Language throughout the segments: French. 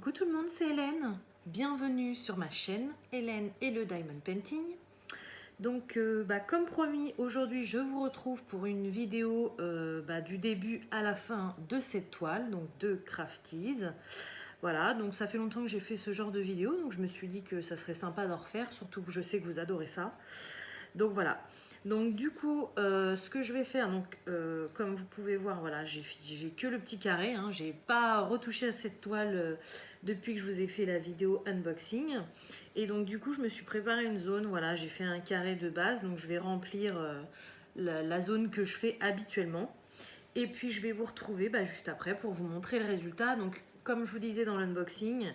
Coucou tout le monde, c'est Hélène. Bienvenue sur ma chaîne Hélène et le Diamond Painting. Donc comme promis, aujourd'hui je vous retrouve pour une vidéo du début à la fin de cette toile, donc de Crafties. Voilà, donc ça fait longtemps que j'ai fait ce genre de vidéo, donc je me suis dit que ça serait sympa d'en refaire, surtout que je sais que vous adorez ça. Donc voilà. Donc du coup, ce que je vais faire, donc comme vous pouvez voir, voilà, j'ai que le petit carré, hein, j'ai pas retouché à cette toile depuis que je vous ai fait la vidéo unboxing. Et donc du coup, je me suis préparé une zone, voilà, j'ai fait un carré de base, donc je vais remplir la zone que je fais habituellement. Et puis je vais vous retrouver juste après pour vous montrer le résultat. Donc comme je vous disais dans l'unboxing,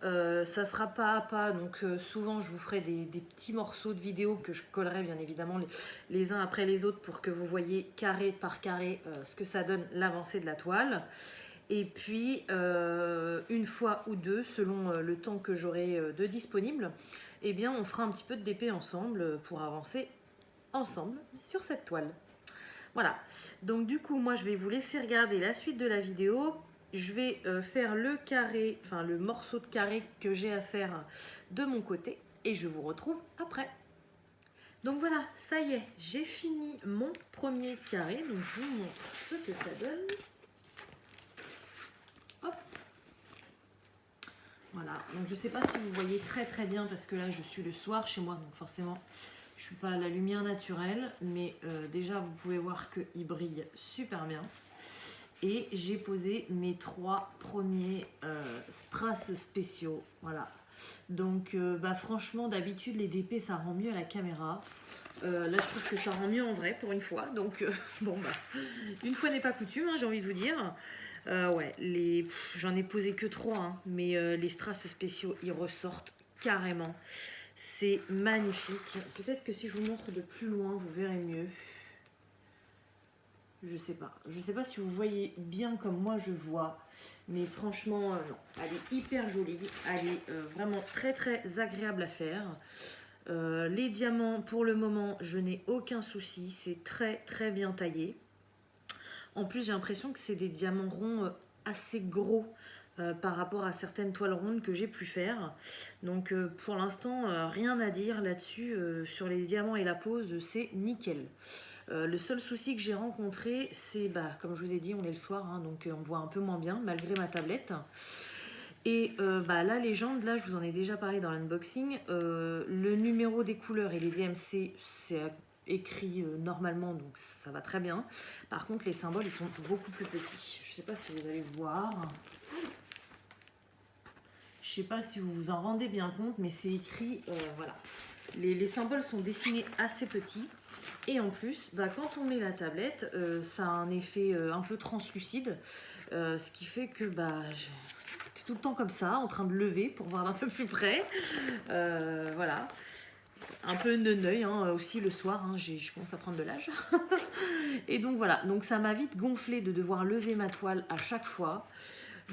ça sera pas à pas, donc souvent je vous ferai des petits morceaux de vidéo que je collerai bien évidemment les uns après les autres pour que vous voyez carré par carré ce que ça donne l'avancée de la toile. Et puis une fois ou deux, selon le temps que j'aurai de disponible, eh bien on fera un petit peu de DP ensemble pour avancer ensemble sur cette toile. Voilà, donc du coup moi je vais vous laisser regarder la suite de la vidéo. Je vais faire le carré, enfin le morceau de carré que j'ai à faire de mon côté et je vous retrouve après. Donc voilà, ça y est, j'ai fini mon premier carré, donc je vous montre ce que ça donne. Hop. Voilà, donc je ne sais pas si vous voyez très bien parce que là je suis le soir chez moi, donc forcément je ne suis pas à la lumière naturelle, mais déjà vous pouvez voir qu'il brille super bien. Et j'ai posé mes 3 premiers strass spéciaux. Voilà. Donc franchement, d'habitude les DP ça rend mieux à la caméra. Là je trouve que ça rend mieux en vrai pour une fois. Donc une fois n'est pas coutume, hein, j'ai envie de vous dire. Ouais, j'en ai posé que 3, hein, mais les strass spéciaux ils ressortent carrément. C'est magnifique. Peut-être que si je vous montre de plus loin, vous verrez mieux. Je sais pas si vous voyez bien comme moi je vois, mais franchement, non. Elle est hyper jolie, elle est vraiment très agréable à faire. Les diamants, pour le moment, je n'ai aucun souci, c'est très bien taillé. En plus, j'ai l'impression que c'est des diamants ronds assez gros par rapport à certaines toiles rondes que j'ai pu faire. Donc pour l'instant, rien à dire là-dessus. Sur les diamants et la pose, c'est nickel. Le seul souci que j'ai rencontré, c'est, comme je vous ai dit, on est le soir, hein, donc on voit un peu moins bien, malgré ma tablette. Et la légende, là, je vous en ai déjà parlé dans l'unboxing, le numéro des couleurs et les DMC, c'est écrit normalement, donc ça va très bien. Par contre, les symboles, ils sont beaucoup plus petits. Je ne sais pas si vous allez voir. Je ne sais pas si vous vous en rendez bien compte, mais c'est écrit, voilà. Les symboles sont dessinés assez petits. Et en plus, quand on met la tablette, ça a un effet un peu translucide, ce qui fait que j'étais tout le temps comme ça, en train de lever pour voir d'un peu plus près. Voilà, un peu neuneuil hein, aussi le soir, hein, je commence à prendre de l'âge. Et donc voilà, donc ça m'a vite gonflé de devoir lever ma toile à chaque fois.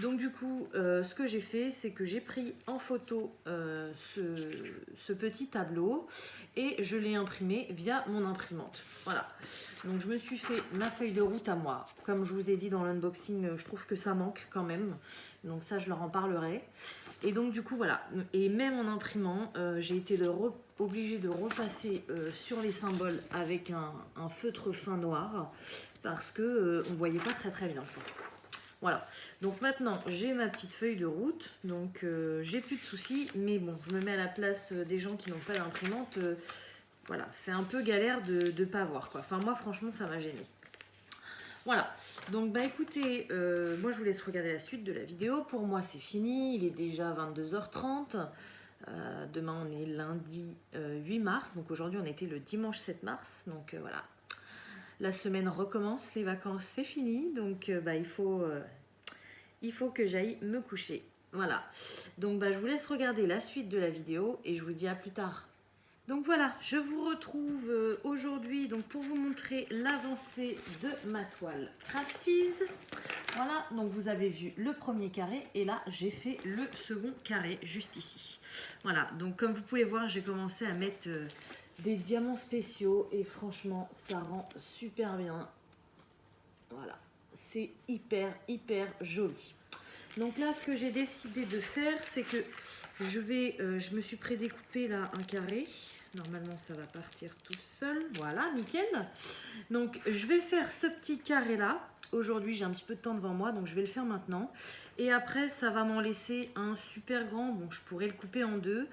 Donc du coup, ce que j'ai fait, c'est que j'ai pris en photo ce petit tableau et je l'ai imprimé via mon imprimante. Voilà. Donc je me suis fait ma feuille de route à moi. Comme je vous ai dit dans l'unboxing, je trouve que ça manque quand même. Donc ça, je leur en parlerai. Et donc du coup, voilà. Et même en imprimant, j'ai été obligée de repasser sur les symboles avec un feutre fin noir parce que on ne voyait pas très bien. Voilà, donc maintenant j'ai ma petite feuille de route, donc j'ai plus de soucis, mais bon, je me mets à la place des gens qui n'ont pas d'imprimante, voilà, c'est un peu galère de ne pas avoir quoi. Enfin moi franchement ça m'a gêné. Voilà, donc écoutez, moi je vous laisse regarder la suite de la vidéo. Pour moi c'est fini, il est déjà 22h30. Demain on est lundi 8 mars, donc aujourd'hui on était le dimanche 7 mars, donc voilà. La semaine recommence, les vacances c'est fini, donc il faut que j'aille me coucher. Voilà, donc je vous laisse regarder la suite de la vidéo et je vous dis à plus tard. Donc voilà, je vous retrouve aujourd'hui pour vous montrer l'avancée de ma toile Crafties. Voilà, donc vous avez vu le premier carré et là j'ai fait le second carré juste ici. Voilà, donc comme vous pouvez voir, j'ai commencé à mettre des diamants spéciaux et franchement ça rend super bien. Voilà, c'est hyper joli. Donc là, ce que j'ai décidé de faire, c'est que je me suis prédécoupé là un carré. Normalement, ça va partir tout seul. Voilà, nickel. Donc, je vais faire ce petit carré-là. Aujourd'hui, j'ai un petit peu de temps devant moi, donc je vais le faire maintenant. Et après, ça va m'en laisser un super grand. Bon, je pourrais le couper en deux.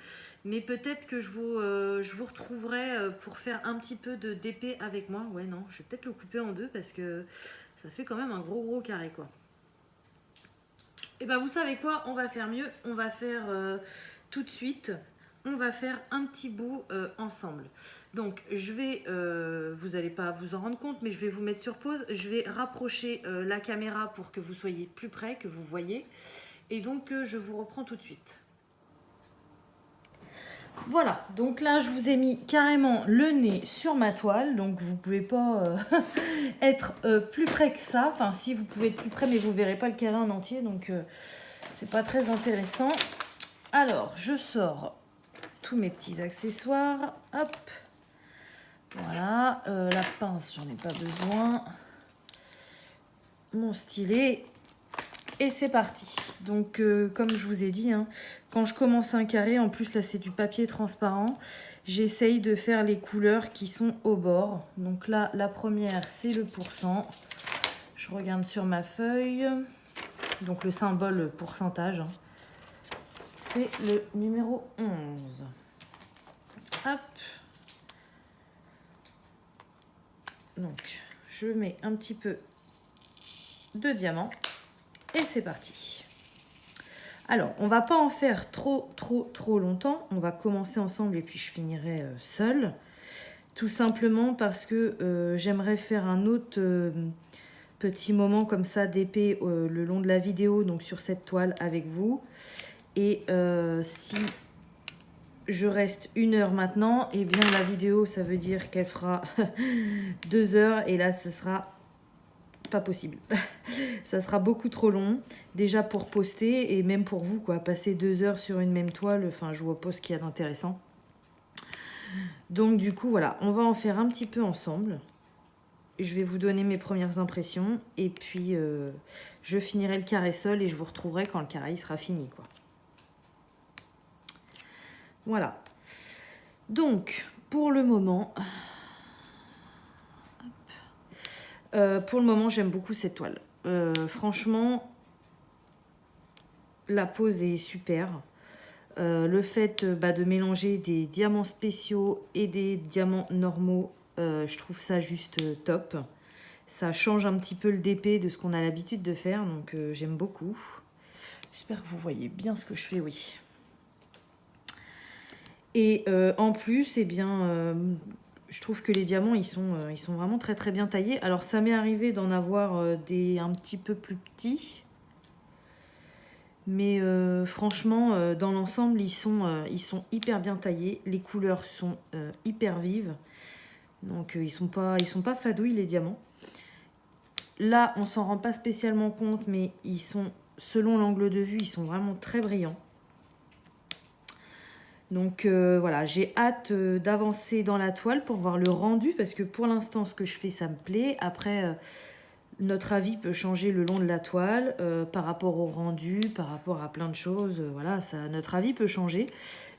Mais peut-être que je vous retrouverai pour faire un petit peu de d'épée avec moi. Ouais, non, je vais peut-être le couper en deux parce que ça fait quand même un gros carré, quoi. Et ben vous savez quoi, on va faire mieux, on va faire tout de suite, on va faire un petit bout ensemble. Donc je vais, vous n'allez pas vous en rendre compte, mais je vais vous mettre sur pause, je vais rapprocher la caméra pour que vous soyez plus près, que vous voyez, et donc je vous reprends tout de suite. Voilà, donc là je vous ai mis carrément le nez sur ma toile, donc vous pouvez pas être plus près que ça. Enfin si, vous pouvez être plus près, mais vous verrez pas le carré en entier, donc c'est pas très intéressant. Alors je sors tous mes petits accessoires, hop, voilà, la pince j'en ai pas besoin, mon stylet. Et c'est parti. Donc, comme je vous ai dit, hein, quand je commence un carré, en plus là c'est du papier transparent, j'essaye de faire les couleurs qui sont au bord. Donc là, la première, c'est le pourcent. Je regarde sur ma feuille. Donc le symbole pourcentage, hein. C'est le numéro 11. Hop. Donc, je mets un petit peu de diamant. Et c'est parti. Alors, on va pas en faire trop longtemps. On va commencer ensemble et puis je finirai seule. Tout simplement parce que j'aimerais faire un autre petit moment comme ça d'épée le long de la vidéo, donc sur cette toile avec vous. Et si je reste 1 heure maintenant, et bien la vidéo, ça veut dire qu'elle fera 2 heures. Et là, ce sera pas possible. Ça sera beaucoup trop long déjà pour poster et même pour vous, quoi. Passer 2 heures sur une même toile, enfin je vois pas ce qu'il y a d'intéressant. Donc du coup voilà, on va en faire un petit peu ensemble. Je vais vous donner mes premières impressions et puis je finirai le carré seul et je vous retrouverai quand le carré sera fini, quoi. Voilà. Donc pour le moment, j'aime beaucoup cette toile. Franchement, la pose est super. Le fait de mélanger des diamants spéciaux et des diamants normaux, je trouve ça juste top. Ça change un petit peu le DP de ce qu'on a l'habitude de faire, donc j'aime beaucoup. J'espère que vous voyez bien ce que je fais, oui. Et en plus, eh bien, je trouve que les diamants, ils sont vraiment très bien taillés. Alors ça m'est arrivé d'en avoir des un petit peu plus petits. Mais franchement, dans l'ensemble, ils sont hyper bien taillés. Les couleurs sont hyper vives. Donc ils sont pas fadouilles, les diamants. Là, on s'en rend pas spécialement compte, mais ils sont, selon l'angle de vue, ils sont vraiment très brillants. Donc voilà, j'ai hâte d'avancer dans la toile pour voir le rendu. Parce que pour l'instant, ce que je fais, ça me plaît. Après... notre avis peut changer le long de la toile par rapport au rendu, par rapport à plein de choses. Voilà, notre avis peut changer.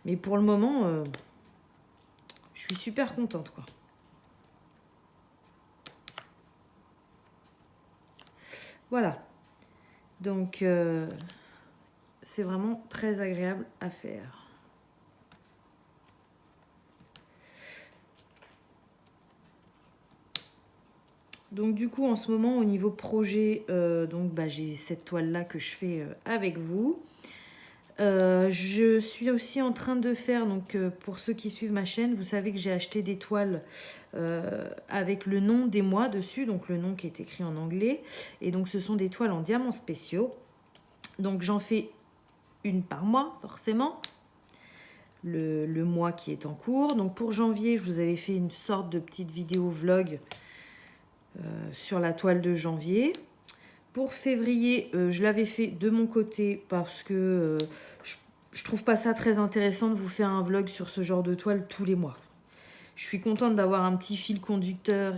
Mais pour le moment, je suis super contente, quoi. Voilà. Donc, c'est vraiment très agréable à faire. Donc du coup, en ce moment, au niveau projet, j'ai cette toile-là que je fais avec vous. Je suis aussi en train de faire, donc pour ceux qui suivent ma chaîne, vous savez que j'ai acheté des toiles avec le nom des mois dessus, donc le nom qui est écrit en anglais. Et donc ce sont des toiles en diamants spéciaux. Donc j'en fais une par mois, forcément. Le mois qui est en cours. Donc pour janvier, je vous avais fait une sorte de petite vidéo vlog sur la toile de janvier. Pour février, je l'avais fait de mon côté parce que je trouve pas ça très intéressant de vous faire un vlog sur ce genre de toile tous les mois. Je suis contente d'avoir un petit fil conducteur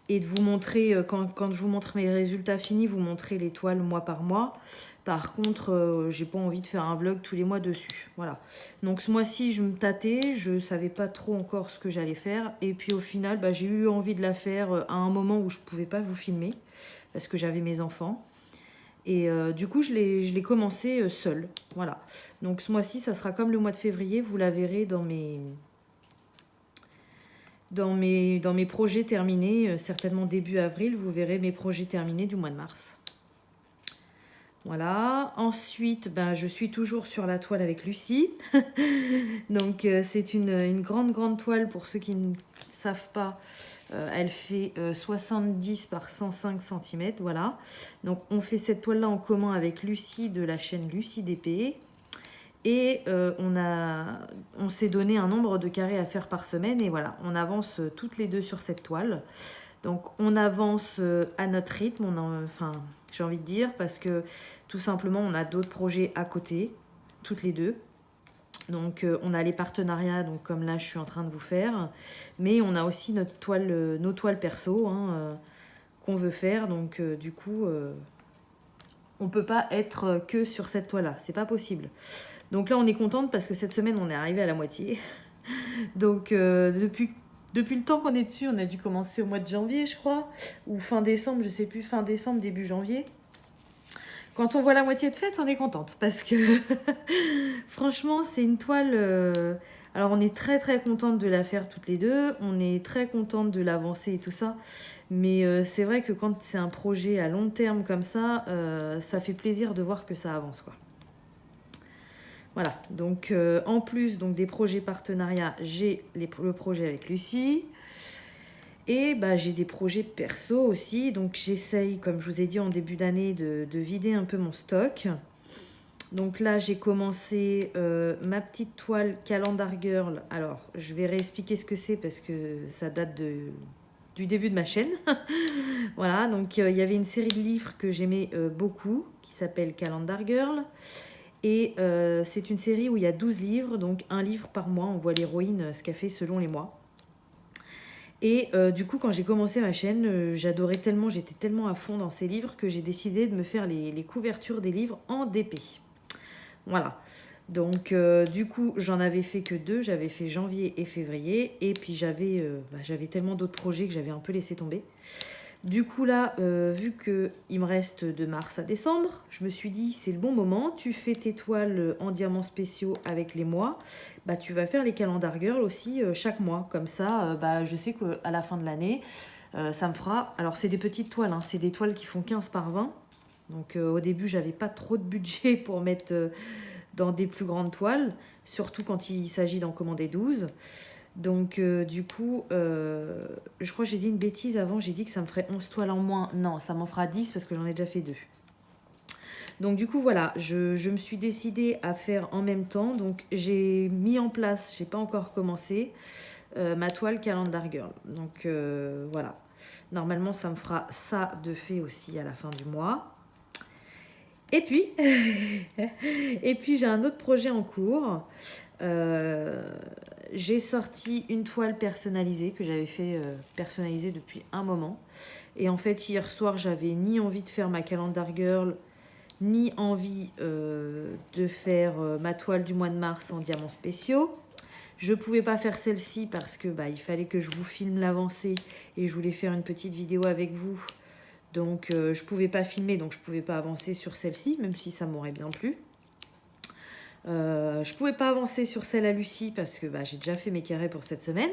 et de vous montrer, quand je vous montre mes résultats finis, vous montrer les toiles mois par mois. Par contre, j'ai pas envie de faire un vlog tous les mois dessus. Voilà. Donc ce mois-ci, je me tâtais, je savais pas trop encore ce que j'allais faire. Et puis au final, bah, j'ai eu envie de la faire à un moment où je pouvais pas vous filmer, parce que j'avais mes enfants. Et du coup, je l'ai commencé seule. Voilà. Donc ce mois-ci, ça sera comme le mois de février, vous la verrez dans mes projets terminés, certainement début avril, vous verrez mes projets terminés du mois de mars. Voilà. Ensuite, ben, je suis toujours sur la toile avec Lucie. Donc, c'est une grande toile pour ceux qui ne savent pas. Elle fait 70 par 105 cm. Voilà. Donc, on fait cette toile-là en commun avec Lucie de la chaîne Lucie DP. Et on s'est donné un nombre de carrés à faire par semaine. Et voilà, on avance toutes les deux sur cette toile. Donc, on avance à notre rythme. Enfin, j'ai envie de dire, parce que tout simplement, on a d'autres projets à côté, toutes les deux. Donc, on a les partenariats, donc comme là, je suis en train de vous faire. Mais on a aussi nos toiles perso qu'on veut faire. Donc, du coup, on ne peut pas être que sur cette toile-là. C'est pas possible. Donc là, on est contente parce que cette semaine, on est arrivé à la moitié. Donc, depuis le temps qu'on est dessus, on a dû commencer au mois de janvier, je crois. Ou fin décembre, je sais plus, fin décembre, début janvier. Quand on voit la moitié de faite, on est contente. Parce que, franchement, c'est une toile... Alors, on est très contente de la faire toutes les deux. On est très contente de l'avancer et tout ça. Mais c'est vrai que quand c'est un projet à long terme comme ça fait plaisir de voir que ça avance, quoi. Voilà, donc en plus donc, des projets partenariats, j'ai le projet avec Lucie. Et bah, j'ai des projets perso aussi. Donc j'essaye, comme je vous ai dit en début d'année, de vider un peu mon stock. Donc là, j'ai commencé ma petite toile Calendar Girl. Alors, je vais réexpliquer ce que c'est parce que ça date du début de ma chaîne. Voilà, donc il y avait une série de livres que j'aimais beaucoup qui s'appelle Calendar Girl. Et c'est une série où il y a 12 livres, donc un livre par mois. On voit l'héroïne, ce qu'elle fait selon les mois. Et du coup, quand j'ai commencé ma chaîne, j'adorais tellement, j'étais tellement à fond dans ces livres que j'ai décidé de me faire les couvertures des livres en DP. Voilà. Donc, du coup, j'en avais fait que 2. J'avais fait janvier et février. Et puis, j'avais tellement d'autres projets que j'avais un peu laissé tomber. Du coup là, vu qu'il me reste de mars à décembre, je me suis dit c'est le bon moment, tu fais tes toiles en diamants spéciaux avec les mois, bah tu vas faire les calendar girl aussi chaque mois, comme ça bah, je sais qu'à la fin de l'année, ça me fera, alors c'est des petites toiles, hein, c'est des toiles qui font 15 par 20, donc au début j'avais pas trop de budget pour mettre dans des plus grandes toiles, surtout quand il s'agit d'en commander 12. Donc, du coup, je crois que j'ai dit une bêtise avant. J'ai dit que ça me ferait 11 toiles en moins. Non, ça m'en fera 10 parce que j'en ai déjà fait 2. Donc, du coup, voilà. Je me suis décidée à faire en même temps. Donc, j'ai mis en place, j'ai pas encore commencé, ma toile Calendar Girl. Donc, voilà. Normalement, ça me fera ça de fait aussi à la fin du mois. Et puis, j'ai un autre projet en cours. J'ai sorti une toile personnalisée que j'avais fait personnaliser depuis un moment. Et en fait, hier soir, j'avais ni envie de faire ma Calendar Girl, ni envie de faire ma toile du mois de mars en diamants spéciaux. Je ne pouvais pas faire celle-ci parce que il fallait que je vous filme l'avancée et je voulais faire une petite vidéo avec vous. Donc, je ne pouvais pas filmer, donc je ne pouvais pas avancer sur celle-ci, même si ça m'aurait bien plu. Je pouvais pas avancer sur celle à Lucie parce que j'ai déjà fait mes carrés pour cette semaine.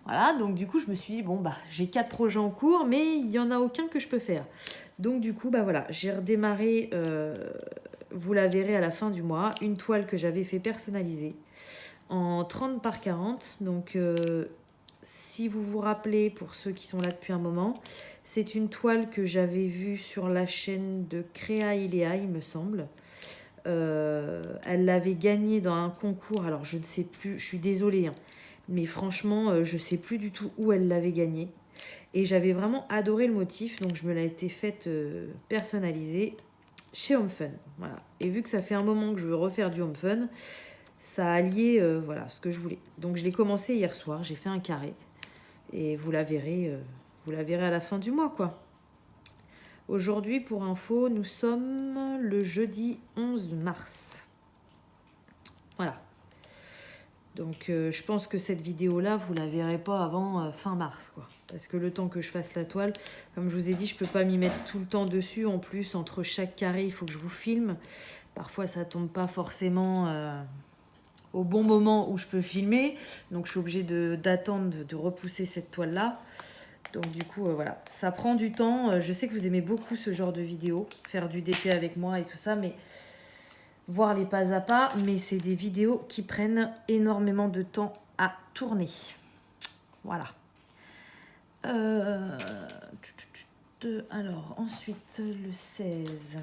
Voilà, donc du coup je me suis dit bon j'ai 4 projets en cours mais il n'y en a aucun que je peux faire. Donc du coup voilà, j'ai redémarré, vous la verrez à la fin du mois, une toile que j'avais fait personnaliser en 30 par 40. Donc si vous vous rappelez, pour ceux qui sont là depuis un moment, c'est une toile que j'avais vue sur la chaîne de Créa Iléa, il me semble. Elle l'avait gagnée dans un concours, alors je ne sais plus, je suis désolée, hein, mais franchement, je ne sais plus du tout où elle l'avait gagnée. Et j'avais vraiment adoré le motif, donc je me l'ai été faite personnaliser chez Home Fun. Voilà. Et vu que ça fait un moment que je veux refaire du Home Fun, ça a allié voilà, ce que je voulais. Donc je l'ai commencé hier soir, j'ai fait un carré, et vous la verrez vous la verrez à la fin du mois, quoi. Aujourd'hui, pour info, nous sommes le jeudi 11 mars. Voilà. Donc, je pense que cette vidéo-là, vous la verrez pas avant fin mars, quoi. Parce que le temps que je fasse la toile, comme je vous ai dit, je peux pas m'y mettre tout le temps dessus. En plus, entre chaque carré, il faut que je vous filme. Parfois, ça tombe pas forcément au bon moment où je peux filmer. Donc, je suis obligée d'attendre, de repousser cette toile-là. Donc du coup, voilà, ça prend du temps. Je sais que vous aimez beaucoup ce genre de vidéos, faire du DP avec moi et tout ça, mais voir les pas à pas. Mais c'est des vidéos qui prennent énormément de temps à tourner. Voilà. Alors, ensuite, le 16.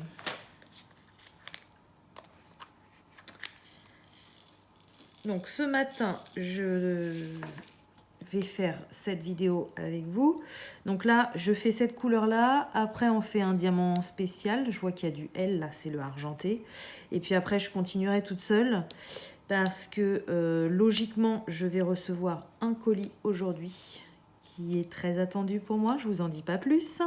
Donc ce matin, je vais faire cette vidéo avec vous. Donc là, je fais cette couleur-là. Après, on fait un diamant spécial. Je vois qu'il y a du L, là, c'est le argenté. Et puis après, je continuerai toute seule parce que logiquement, je vais recevoir un colis aujourd'hui qui est très attendu pour moi. Je vous en dis pas plus.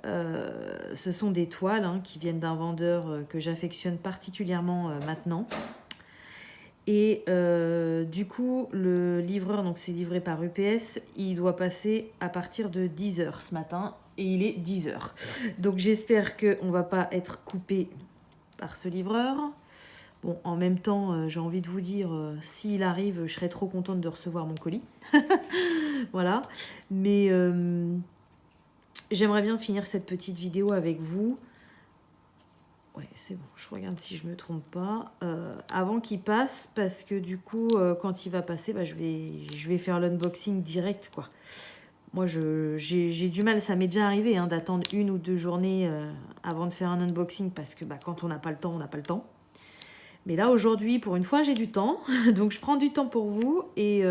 Ce sont des toiles hein, qui viennent d'un vendeur que j'affectionne particulièrement maintenant. Et du coup, le livreur, donc c'est livré par UPS, il doit passer à partir de 10h ce matin. Et il est 10h. Donc j'espère qu'on ne va pas être coupé par ce livreur. Bon, en même temps, j'ai envie de vous dire, s'il arrive, je serais trop contente de recevoir mon colis. Voilà. Mais j'aimerais bien finir cette petite vidéo avec vous. Ouais, c'est bon, je regarde si je me trompe pas. Avant qu'il passe, parce que du coup, quand il va passer, bah, je vais faire l'unboxing direct, quoi. Moi, j'ai du mal, ça m'est déjà arrivé hein, d'attendre 1 ou 2 journées avant de faire un unboxing, parce que bah, quand on n'a pas le temps, on n'a pas le temps. Mais là, aujourd'hui, pour une fois, j'ai du temps. Donc, je prends du temps pour vous. Et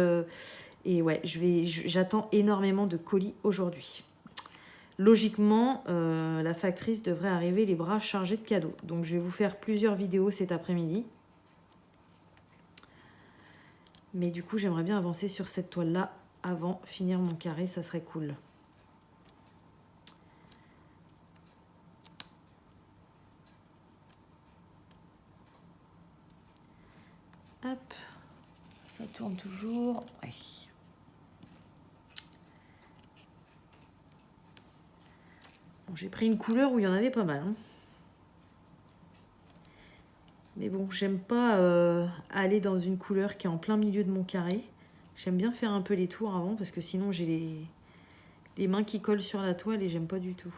ouais, j'attends énormément de colis aujourd'hui. Logiquement, la factrice devrait arriver les bras chargés de cadeaux. Donc, je vais vous faire plusieurs vidéos cet après-midi. Mais du coup, j'aimerais bien avancer sur cette toile-là avant de finir mon carré. Ça serait cool. Hop. Ça tourne toujours. Ouais. Bon, j'ai pris une couleur où il y en avait pas mal. Hein. Mais bon, j'aime pas aller dans une couleur qui est en plein milieu de mon carré. J'aime bien faire un peu les tours avant parce que sinon j'ai les mains qui collent sur la toile et j'aime pas du tout.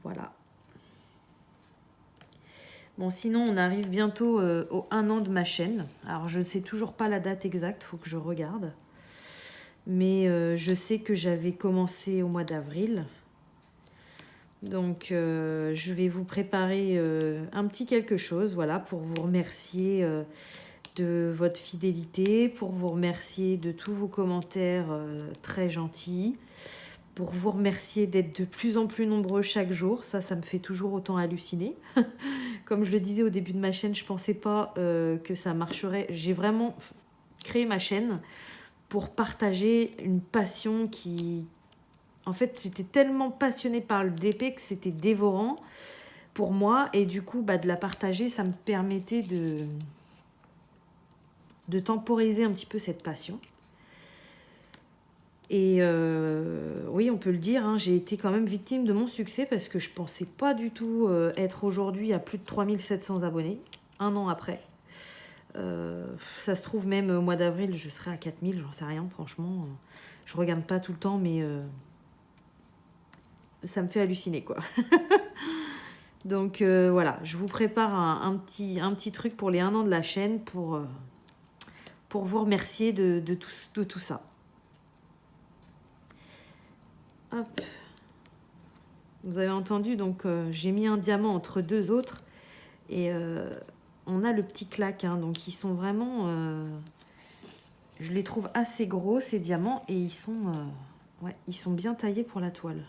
Voilà. Bon, sinon on arrive bientôt au 1 an de ma chaîne. Alors je ne sais toujours pas la date exacte, faut que je regarde. Mais je sais que j'avais commencé au mois d'avril. Donc, je vais vous préparer un petit quelque chose, voilà, pour vous remercier de votre fidélité, pour vous remercier de tous vos commentaires très gentils, pour vous remercier d'être de plus en plus nombreux chaque jour. Ça me fait toujours autant halluciner. Comme je le disais au début de ma chaîne, je ne pensais pas que ça marcherait. J'ai vraiment créé ma chaîne pour partager une passion qui... En fait, j'étais tellement passionnée par le DP que c'était dévorant pour moi. Et du coup, bah, de la partager, ça me permettait de temporiser un petit peu cette passion. Et oui, on peut le dire, hein, j'ai été quand même victime de mon succès parce que je ne pensais pas du tout être aujourd'hui à plus de 3700 abonnés, 1 an après. Ça se trouve, même au mois d'avril, je serai à 4000, j'en sais rien, franchement. Je regarde pas tout le temps, mais... ça me fait halluciner, quoi. Donc, voilà, je vous prépare un petit truc pour les 1 an de la chaîne pour vous remercier de tout ça. Hop. Vous avez entendu, donc j'ai mis un diamant entre 2 autres. Et on a le petit claque, hein, donc ils sont vraiment... je les trouve assez gros, ces diamants, et ils sont bien taillés pour la toile.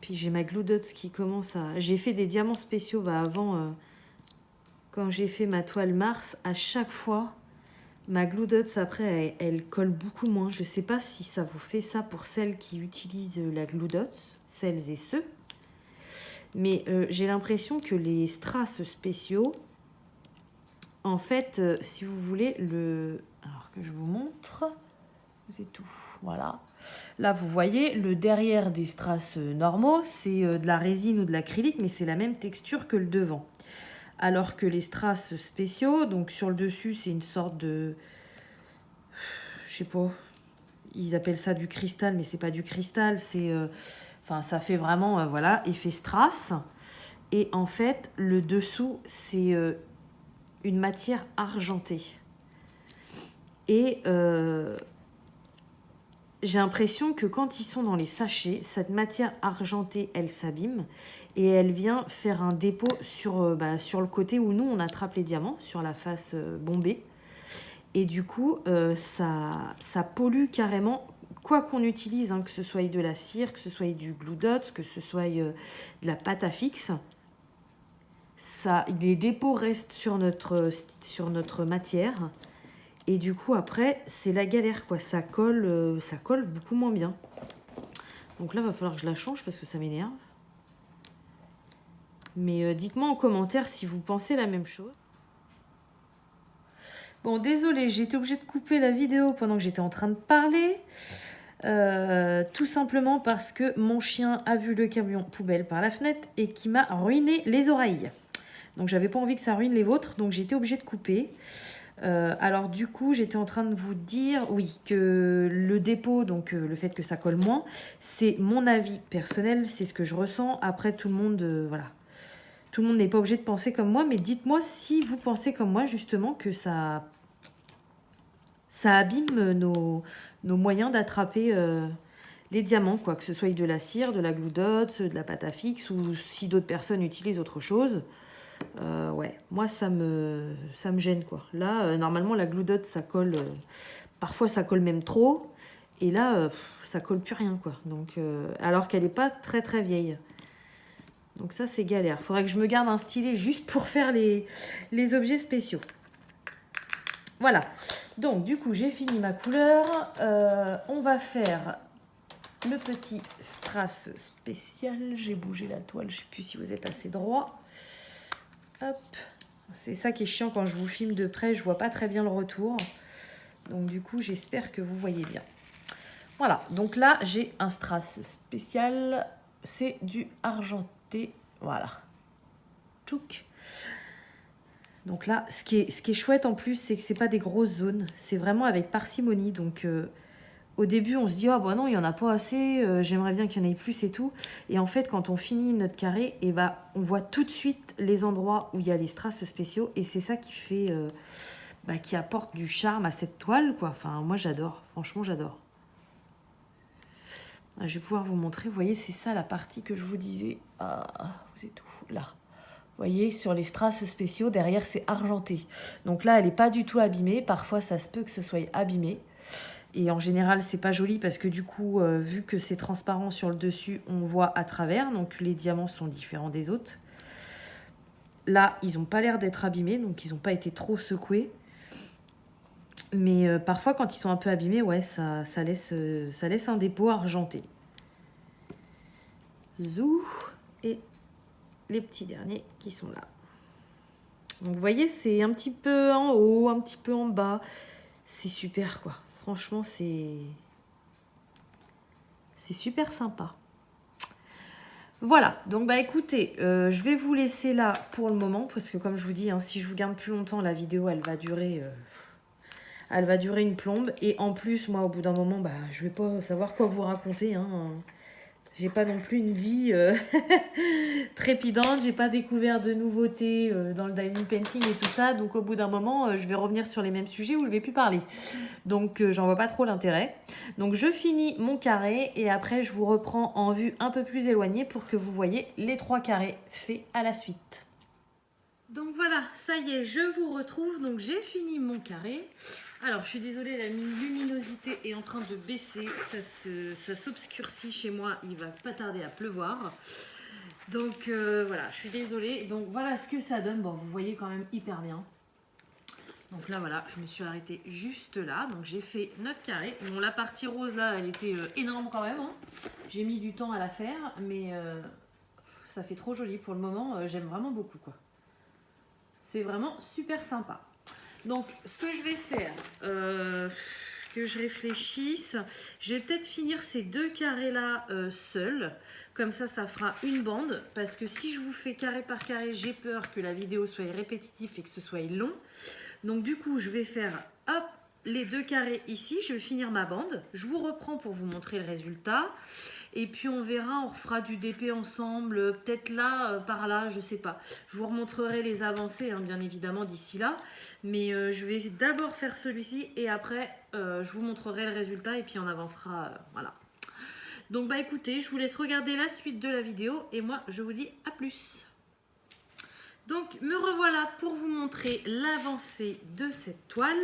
Puis j'ai ma Glue Dots qui commence à... J'ai fait des diamants spéciaux avant, quand j'ai fait ma toile Mars, à chaque fois, ma Glue Dots après, elle colle beaucoup moins. Je ne sais pas si ça vous fait ça pour celles qui utilisent la Glue Dots, celles et ceux. Mais j'ai l'impression que les strass spéciaux, en fait, si vous voulez, alors que je vous montre, c'est tout, voilà. Là, vous voyez, le derrière des strass normaux, c'est de la résine ou de l'acrylique, mais c'est la même texture que le devant. Alors que les strass spéciaux, donc sur le dessus, c'est une sorte de... Je sais pas, ils appellent ça du cristal, mais c'est pas du cristal, c'est... Enfin, ça fait vraiment, voilà, effet strass. Et en fait, le dessous, c'est une matière argentée. Et j'ai l'impression que quand ils sont dans les sachets, cette matière argentée, elle s'abîme et elle vient faire un dépôt sur, sur le côté où nous, on attrape les diamants, sur la face bombée. Et du coup, ça pollue carrément, quoi qu'on utilise, hein, que ce soit de la cire, que ce soit du Glue Dots, que ce soit de la pâte à fixe. Les dépôts restent sur notre matière. Et du coup, après, c'est la galère, quoi. Ça colle beaucoup moins bien. Donc là, il va falloir que je la change parce que ça m'énerve. Mais dites-moi en commentaire si vous pensez la même chose. Bon, désolée, j'étais obligée de couper la vidéo pendant que j'étais en train de parler. Tout simplement parce que mon chien a vu le camion poubelle par la fenêtre et qui m'a ruiné les oreilles. Donc, j'avais pas envie que ça ruine les vôtres, donc j'étais obligée de couper. Alors du coup, j'étais en train de vous dire, oui, que le dépôt, donc le fait que ça colle moins, c'est mon avis personnel, c'est ce que je ressens. Après, tout le monde, voilà, tout le monde n'est pas obligé de penser comme moi, mais dites-moi si vous pensez comme moi, justement, que ça abîme nos moyens d'attraper les diamants, quoi, que ce soit de la cire, de la Glue Dots, de la pâte à fixe, ou si d'autres personnes utilisent autre chose. Ouais, moi ça me gêne, quoi. Là, normalement la Glue Dot ça colle, parfois ça colle même trop, et là ça colle plus rien, quoi. Donc, alors qu'elle n'est pas très très vieille. Donc ça c'est galère. Faudrait que je me garde un stylet juste pour faire les objets spéciaux. Voilà. Donc du coup j'ai fini ma couleur. On va faire le petit strass spécial. J'ai bougé la toile, je sais plus si vous êtes assez droit. Hop, c'est ça qui est chiant quand je vous filme de près, je vois pas très bien le retour. Donc du coup, j'espère que vous voyez bien. Voilà, donc là, j'ai un strass spécial, c'est du argenté, voilà. Tchouk. Donc là, ce qui est chouette en plus, c'est que c'est pas des grosses zones, c'est vraiment avec parcimonie. Donc au début, on se dit, ah bah non, il n'y en a pas assez, j'aimerais bien qu'il y en ait plus et tout. Et en fait, quand on finit notre carré, et on voit tout de suite les endroits où il y a les strass spéciaux. Et c'est ça qui fait, qui apporte du charme à cette toile, quoi. Enfin, moi, j'adore. Franchement, j'adore. Je vais pouvoir vous montrer. Vous voyez, c'est ça la partie que je vous disais. Ah, vous êtes où? Là. Vous voyez, sur les strass spéciaux, derrière, c'est argenté. Donc là, elle n'est pas du tout abîmée. Parfois, ça se peut que ce soit abîmé. Et en général, c'est pas joli parce que du coup, vu que c'est transparent sur le dessus, on voit à travers. Donc les diamants sont différents des autres. Là, ils n'ont pas l'air d'être abîmés, donc ils n'ont pas été trop secoués. Mais parfois, quand ils sont un peu abîmés, ouais, ça laisse un dépôt argenté. Zou. Et les petits derniers qui sont là. Donc vous voyez, c'est un petit peu en haut, un petit peu en bas. C'est super, quoi. Franchement, c'est super sympa. Voilà, donc écoutez, je vais vous laisser là pour le moment, parce que comme je vous dis, hein, si je vous garde plus longtemps, la vidéo, elle va durer une plombe. Et en plus, moi, au bout d'un moment, je vais pas savoir quoi vous raconter, hein. J'ai pas non plus une vie trépidante, j'ai pas découvert de nouveautés dans le diamond painting et tout ça. Donc au bout d'un moment, je vais revenir sur les mêmes sujets où je vais plus parler. Donc j'en vois pas trop l'intérêt. Donc je finis mon carré et après je vous reprends en vue un peu plus éloignée pour que vous voyez les 3 carrés faits à la suite. Donc voilà, ça y est, je vous retrouve. Donc j'ai fini mon carré. Alors je suis désolée, la luminosité est en train de baisser. Ça s'obscurcit chez moi. Il va pas tarder à pleuvoir. Donc voilà, je suis désolée. Donc voilà ce que ça donne. Bon, vous voyez quand même hyper bien. Donc là voilà, je me suis arrêtée juste là. Donc j'ai fait notre carré. Bon, la partie rose là, elle était énorme quand même. Hein. J'ai mis du temps à la faire, mais ça fait trop joli pour le moment. J'aime vraiment beaucoup quoi. C'est vraiment super sympa. Donc, ce que je vais faire, que je réfléchisse, je vais peut-être finir ces deux carrés-là seuls. Comme ça fera une bande. Parce que si je vous fais carré par carré, j'ai peur que la vidéo soit répétitive et que ce soit long. Donc, du coup, je vais faire, hop, les deux carrés ici. Je vais finir ma bande. Je vous reprends pour vous montrer le résultat. Et puis on verra, on refera du DP ensemble, peut-être là, par là, je sais pas. Je vous remontrerai les avancées, hein, bien évidemment, d'ici là. Mais je vais d'abord faire celui-ci et après, je vous montrerai le résultat et puis on avancera, voilà. Donc bah écoutez, je vous laisse regarder la suite de la vidéo et moi, je vous dis à plus. Donc me revoilà pour vous montrer l'avancée de cette toile.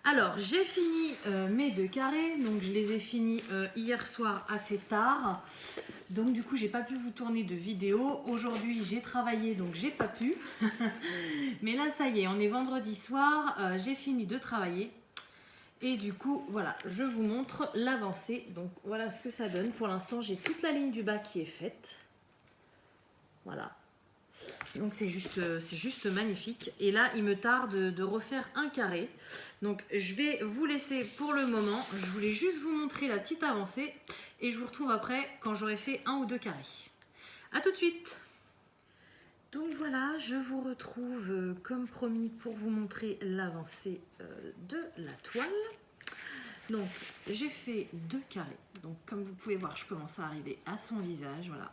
Alors, j'ai fini mes deux carrés, donc je les ai finis hier soir assez tard. Donc du coup, j'ai pas pu vous tourner de vidéo. Aujourd'hui, j'ai travaillé, donc j'ai pas pu. Mais là, ça y est, on est vendredi soir, j'ai fini de travailler. Et du coup, voilà, je vous montre l'avancée. Donc voilà ce que ça donne. Pour l'instant, j'ai toute la ligne du bas qui est faite. Voilà. Donc c'est juste magnifique. Et là, il me tarde de refaire un carré. Donc je vais vous laisser pour le moment. Je voulais juste vous montrer la petite avancée. Et je vous retrouve après quand j'aurai fait un ou deux carrés. A tout de suite. Donc voilà, je vous retrouve comme promis pour vous montrer l'avancée de la toile. Donc j'ai fait deux carrés. Donc comme vous pouvez voir, je commence à arriver à son visage. Voilà.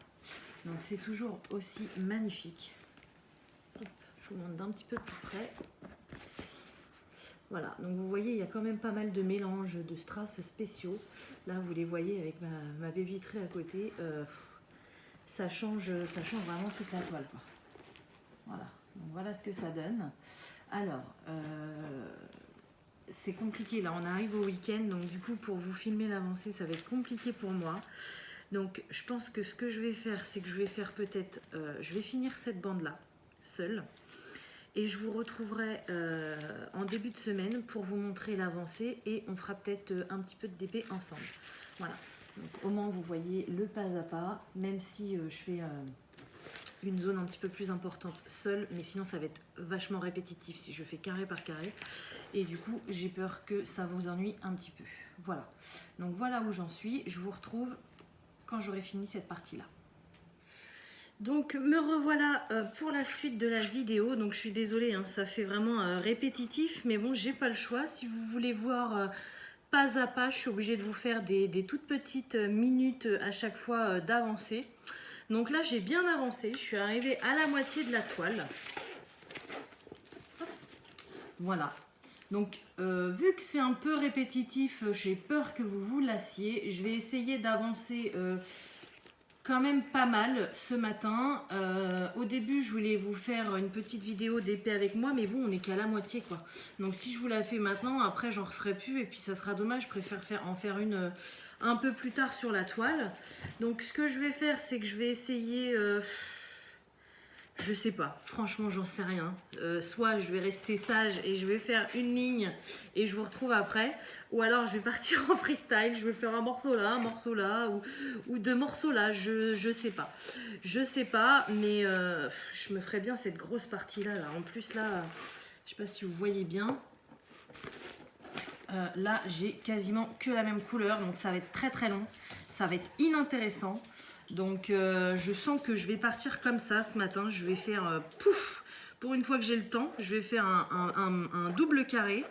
Donc c'est toujours aussi magnifique. Je vous montre d'un petit peu plus près. Voilà, donc vous voyez, il y a quand même pas mal de mélanges de strass spéciaux. Là, vous les voyez avec ma baie vitrée à côté. Ça change vraiment toute la toile, quoi. Voilà, donc voilà ce que ça donne. Alors, c'est compliqué. Là, on arrive au week-end, donc du coup, pour vous filmer l'avancée, ça va être compliqué pour moi. Donc, je pense que ce que je vais faire, c'est que je vais faire peut-être... je vais finir cette bande-là, seule. Et je vous retrouverai en début de semaine pour vous montrer l'avancée et on fera peut-être un petit peu de DP ensemble. Voilà. Donc, au moins, vous voyez le pas à pas, même si je fais une zone un petit peu plus importante seule, mais sinon, ça va être vachement répétitif si je fais carré par carré. Et du coup, j'ai peur que ça vous ennuie un petit peu. Voilà. Donc, voilà où j'en suis. Je vous retrouve quand j'aurai fini cette partie-là. Donc me revoilà pour la suite de la vidéo. Donc je suis désolée, hein, ça fait vraiment répétitif, mais bon, j'ai pas le choix. Si vous voulez voir pas à pas, je suis obligée de vous faire des toutes petites minutes à chaque fois d'avancée. Donc là, j'ai bien avancé. Je suis arrivée à la moitié de la toile. Voilà. Donc vu que c'est un peu répétitif, j'ai peur que vous vous lassiez. Je vais essayer d'avancer... quand même pas mal ce matin. Au début, je voulais vous faire une petite vidéo d'épée avec moi, mais bon, on n'est qu'à la moitié, quoi. Donc si je vous la fais maintenant, après, j'en referai plus, et puis ça sera dommage. Je préfère en faire une un peu plus tard sur la toile. Donc ce que je vais faire, c'est que je vais essayer... je sais pas, franchement j'en sais rien. Soit je vais rester sage et je vais faire une ligne et je vous retrouve après. Ou alors je vais partir en freestyle, je vais faire un morceau là, ou deux morceaux là, je sais pas. Je sais pas, mais je me ferais bien cette grosse partie là. En plus là, je sais pas si vous voyez bien. Là j'ai quasiment que la même couleur, donc ça va être très très long. Ça va être inintéressant. Donc je sens que je vais partir comme ça ce matin. Je vais faire pouf. Pour une fois que j'ai le temps, je vais faire un double carré.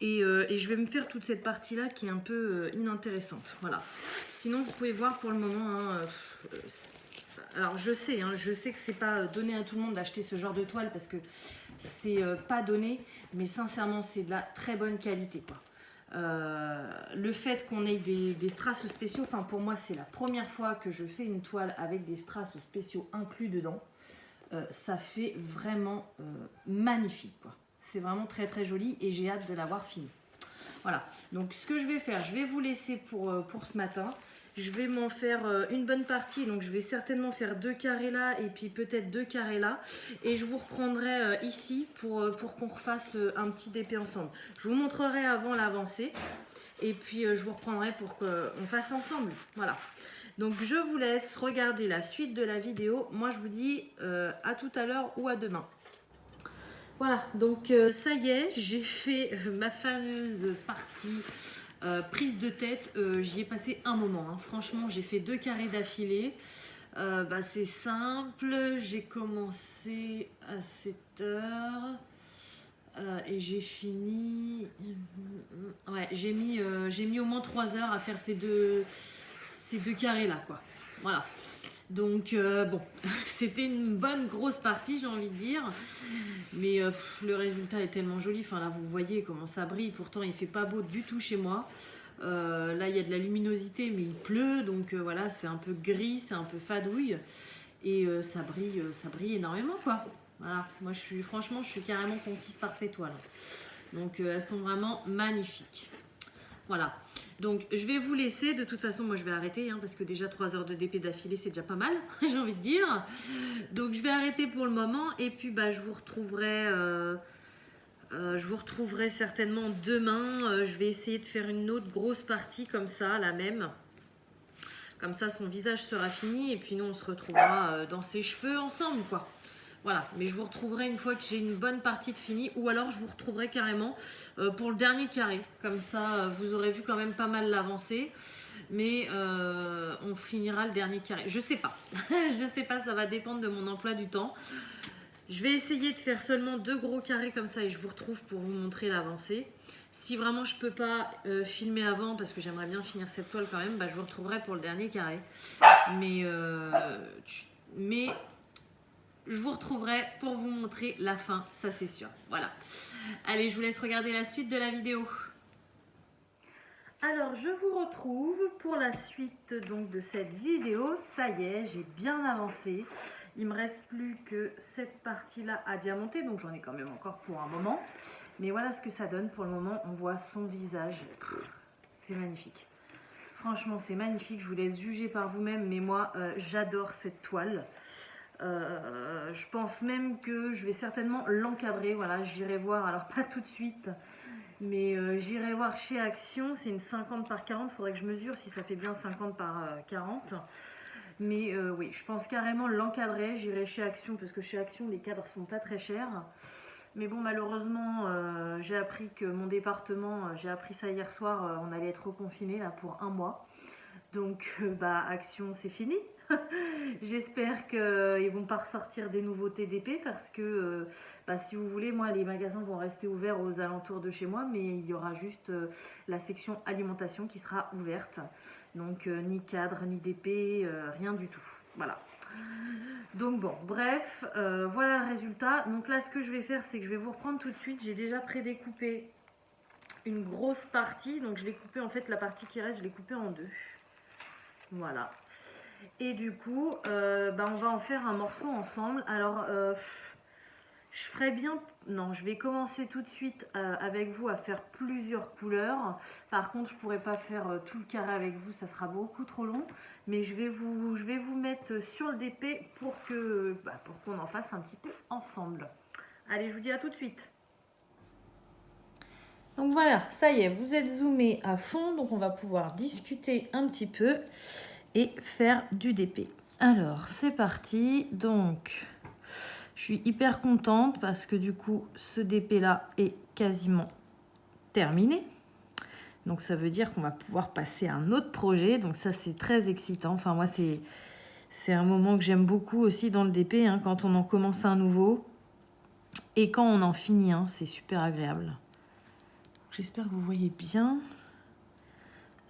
Et je vais me faire toute cette partie là qui est un peu inintéressante. Voilà. Sinon vous pouvez voir pour le moment. Hein, alors je sais que c'est pas donné à tout le monde d'acheter ce genre de toile parce que c'est pas donné. Mais sincèrement c'est de la très bonne qualité, quoi. Le fait qu'on ait des strass spéciaux, enfin pour moi c'est la première fois que je fais une toile avec des strass spéciaux inclus dedans. ça fait vraiment magnifique, quoi. C'est vraiment très très joli et j'ai hâte de l'avoir fini. Voilà, donc ce que je vais faire, je vais vous laisser pour ce matin. Je vais m'en faire une bonne partie, donc je vais certainement faire 2 carrés là et puis peut-être 2 carrés là. Et je vous reprendrai ici pour qu'on refasse un petit dépé ensemble. Je vous montrerai avant l'avancée et puis je vous reprendrai pour qu'on fasse ensemble. Voilà, donc je vous laisse regarder la suite de la vidéo. Moi je vous dis à tout à l'heure ou à demain. Voilà, donc ça y est, j'ai fait ma fameuse partie prise de tête. J'y ai passé un moment, hein. Franchement, j'ai fait 2 carrés d'affilée. C'est simple, j'ai commencé à 7 h et j'ai fini... Ouais, j'ai mis au moins 3 heures à faire ces deux carrés là, quoi. Voilà. Donc bon, c'était une bonne grosse partie, j'ai envie de dire, mais le résultat est tellement joli. Enfin là, vous voyez comment ça brille. Pourtant, il fait pas beau du tout chez moi. Là, il y a de la luminosité, mais il pleut, donc voilà, c'est un peu gris, c'est un peu fadouille, et ça brille énormément, quoi. Voilà, moi, franchement, je suis carrément conquise par ces toiles. Donc, elles sont vraiment magnifiques. Voilà, donc je vais vous laisser. De toute façon, moi je vais arrêter, hein, parce que déjà 3 heures de DP d'affilée, c'est déjà pas mal, j'ai envie de dire. Donc je vais arrêter pour le moment, et puis je vous retrouverai certainement demain. Je vais essayer de faire une autre grosse partie comme ça, la même. Comme ça, son visage sera fini, et puis nous on se retrouvera dans ses cheveux ensemble, quoi. Voilà, mais je vous retrouverai une fois que j'ai une bonne partie de fini, ou alors je vous retrouverai carrément pour le dernier carré. Comme ça, vous aurez vu quand même pas mal l'avancée, mais on finira le dernier carré. Je sais pas, je sais pas, ça va dépendre de mon emploi du temps. Je vais essayer de faire seulement 2 gros carrés comme ça et je vous retrouve pour vous montrer l'avancée. Si vraiment je peux pas filmer avant, parce que j'aimerais bien finir cette toile quand même, je vous retrouverai pour le dernier carré. Mais je vous retrouverai pour vous montrer la fin, ça c'est sûr. Voilà. Allez, je vous laisse regarder la suite de la vidéo. Alors, je vous retrouve pour la suite donc de cette vidéo. Ça y est, j'ai bien avancé. Il me reste plus que cette partie-là à diamanter, donc j'en ai quand même encore pour un moment. Mais voilà ce que ça donne pour le moment. On voit son visage. C'est magnifique. Franchement, c'est magnifique. Je vous laisse juger par vous-même, mais moi, j'adore cette toile. Je pense même que je vais certainement l'encadrer. Voilà, j'irai voir, alors pas tout de suite, mais j'irai voir chez Action. C'est une 50 par 40, il faudrait que je mesure si ça fait bien 50 par 40. Mais oui, je pense carrément l'encadrer. J'irai chez Action parce que chez Action, les cadres sont pas très chers. Mais bon, malheureusement, j'ai appris que mon département, j'ai appris ça hier soir, on allait être reconfiné là pour 1 mois. Donc, Action, c'est fini. J'espère qu'ils ne vont pas ressortir des nouveaux TDP parce que, si vous voulez, moi, les magasins vont rester ouverts aux alentours de chez moi, mais il y aura juste la section alimentation qui sera ouverte. Donc, ni cadre, ni DP, rien du tout. Voilà. Donc bon, bref, voilà le résultat. Donc là, ce que je vais faire, c'est que je vais vous reprendre tout de suite. J'ai déjà prédécoupé une grosse partie. Donc je vais couper, en fait, la partie qui reste, je l'ai coupée en 2. Voilà. Et du coup, on va en faire un morceau ensemble. Alors, je ferais bien... Non, je vais commencer tout de suite avec vous à faire plusieurs couleurs. Par contre, je ne pourrai pas faire tout le carré avec vous, ça sera beaucoup trop long. Mais je vais vous mettre sur le DP pour qu'on en fasse un petit peu ensemble. Allez, je vous dis à tout de suite. Donc voilà, ça y est, vous êtes zoomé à fond. Donc on va pouvoir discuter un petit peu et faire du DP. Alors, c'est parti. Donc... je suis hyper contente parce que du coup, ce DP-là est quasiment terminé. Donc, ça veut dire qu'on va pouvoir passer à un autre projet. Donc, ça, c'est très excitant. Enfin, moi, c'est un moment que j'aime beaucoup aussi dans le DP, hein, quand on en commence un nouveau. Et quand on en finit un, c'est super agréable. J'espère que vous voyez bien.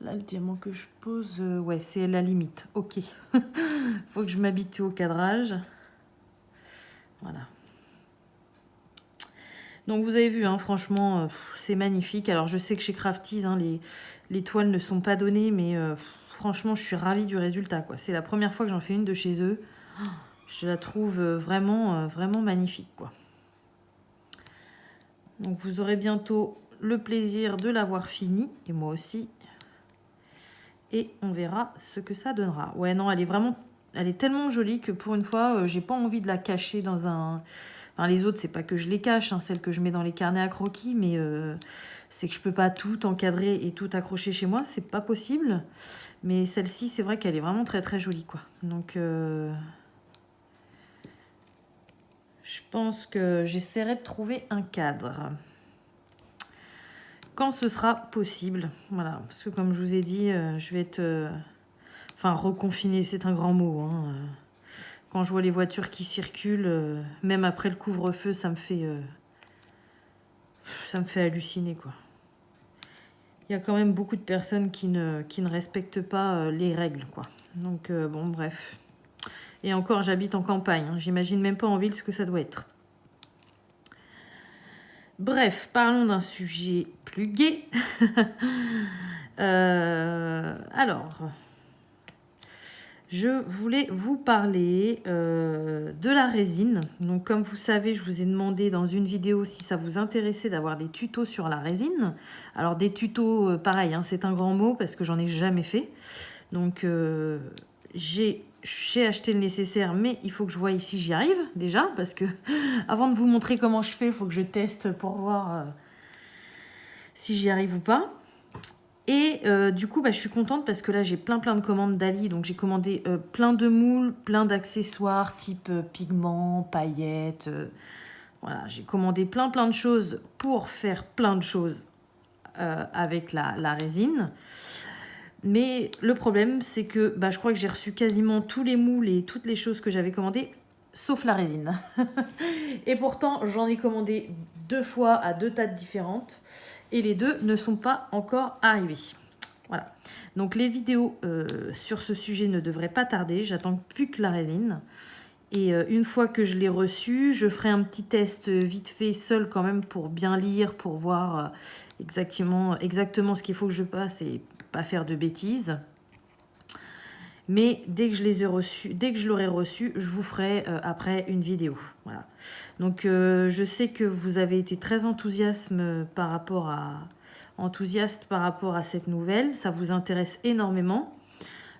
Là, le diamant que je pose, ouais, c'est la limite. Ok. Faut que je m'habitue au cadrage. Voilà. Donc vous avez vu, hein, franchement, c'est magnifique. Alors je sais que chez Crafties, hein, les toiles ne sont pas données, mais franchement, je suis ravie du résultat, quoi. C'est la première fois que j'en fais une de chez eux. Oh, Je la trouve vraiment, vraiment magnifique, quoi. Donc vous aurez bientôt le plaisir de l'avoir fini, et moi aussi. Et on verra ce que ça donnera. Ouais, non, elle est tellement jolie que pour une fois, j'ai pas envie de la cacher dans un... Enfin, les autres, c'est pas que je les cache, hein, celles que je mets dans les carnets à croquis, mais c'est que je peux pas tout encadrer et tout accrocher chez moi, c'est pas possible. Mais celle-ci, c'est vrai qu'elle est vraiment très très jolie, quoi. Donc, je pense que j'essaierai de trouver un cadre quand ce sera possible. Voilà, parce que comme je vous ai dit, je vais être... Enfin, reconfiné, c'est un grand mot. Hein. Quand je vois les voitures qui circulent, même après le couvre-feu, ça me fait halluciner, quoi. Il y a quand même beaucoup de personnes qui ne respectent pas les règles, quoi. Donc, bon, bref. Et encore, j'habite en campagne. Hein. J'imagine même pas en ville ce que ça doit être. Bref, parlons d'un sujet plus gai. Alors, je voulais vous parler de la résine. Donc, comme vous savez, je vous ai demandé dans une vidéo si ça vous intéressait d'avoir des tutos sur la résine. Alors, des tutos, pareil, hein, c'est un grand mot parce que j'en ai jamais fait. Donc, j'ai acheté le nécessaire, mais il faut que je voie si j'y arrive déjà, parce que avant de vous montrer comment je fais, il faut que je teste pour voir si j'y arrive ou pas. Et du coup, je suis contente parce que là, j'ai plein de commandes d'Ali. Donc, j'ai commandé plein de moules, plein d'accessoires type pigments, paillettes. Voilà, j'ai commandé plein de choses pour faire plein de choses avec la résine. Mais le problème, c'est que je crois que j'ai reçu quasiment tous les moules et toutes les choses que j'avais commandées, sauf la résine. Et pourtant, j'en ai commandé 2 fois à 2 dates différentes. Et les 2 ne sont pas encore arrivés. Voilà. Donc les vidéos sur ce sujet ne devraient pas tarder. J'attends plus que la résine. Et une fois que je l'ai reçue, je ferai un petit test vite fait seul quand même pour bien lire, pour voir exactement ce qu'il faut que je fasse et pas faire de bêtises. Mais dès que je l'aurai reçu, je vous ferai après une vidéo. Voilà. Donc je sais que vous avez été très enthousiaste par rapport à cette nouvelle. Ça vous intéresse énormément.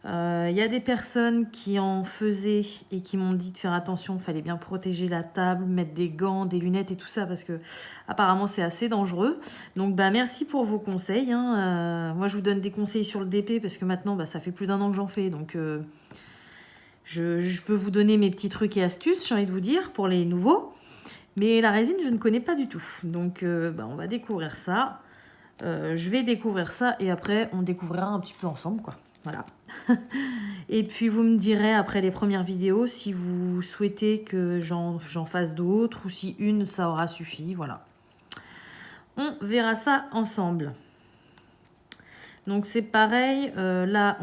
Il y a des personnes qui en faisaient et qui m'ont dit de faire attention, il fallait bien protéger la table, mettre des gants, des lunettes et tout ça parce que apparemment c'est assez dangereux. Donc merci pour vos conseils. Hein. Moi je vous donne des conseils sur le DP parce que maintenant ça fait plus d'1 an que j'en fais. Donc je peux vous donner mes petits trucs et astuces, j'ai envie de vous dire, pour les nouveaux. Mais la résine je ne connais pas du tout. Donc on va découvrir ça. Je vais découvrir ça et après on découvrira un petit peu ensemble, quoi. Voilà. Et puis vous me direz après les premières vidéos si vous souhaitez que j'en fasse d'autres ou si une ça aura suffi. Voilà. On verra ça ensemble. Donc c'est pareil. Là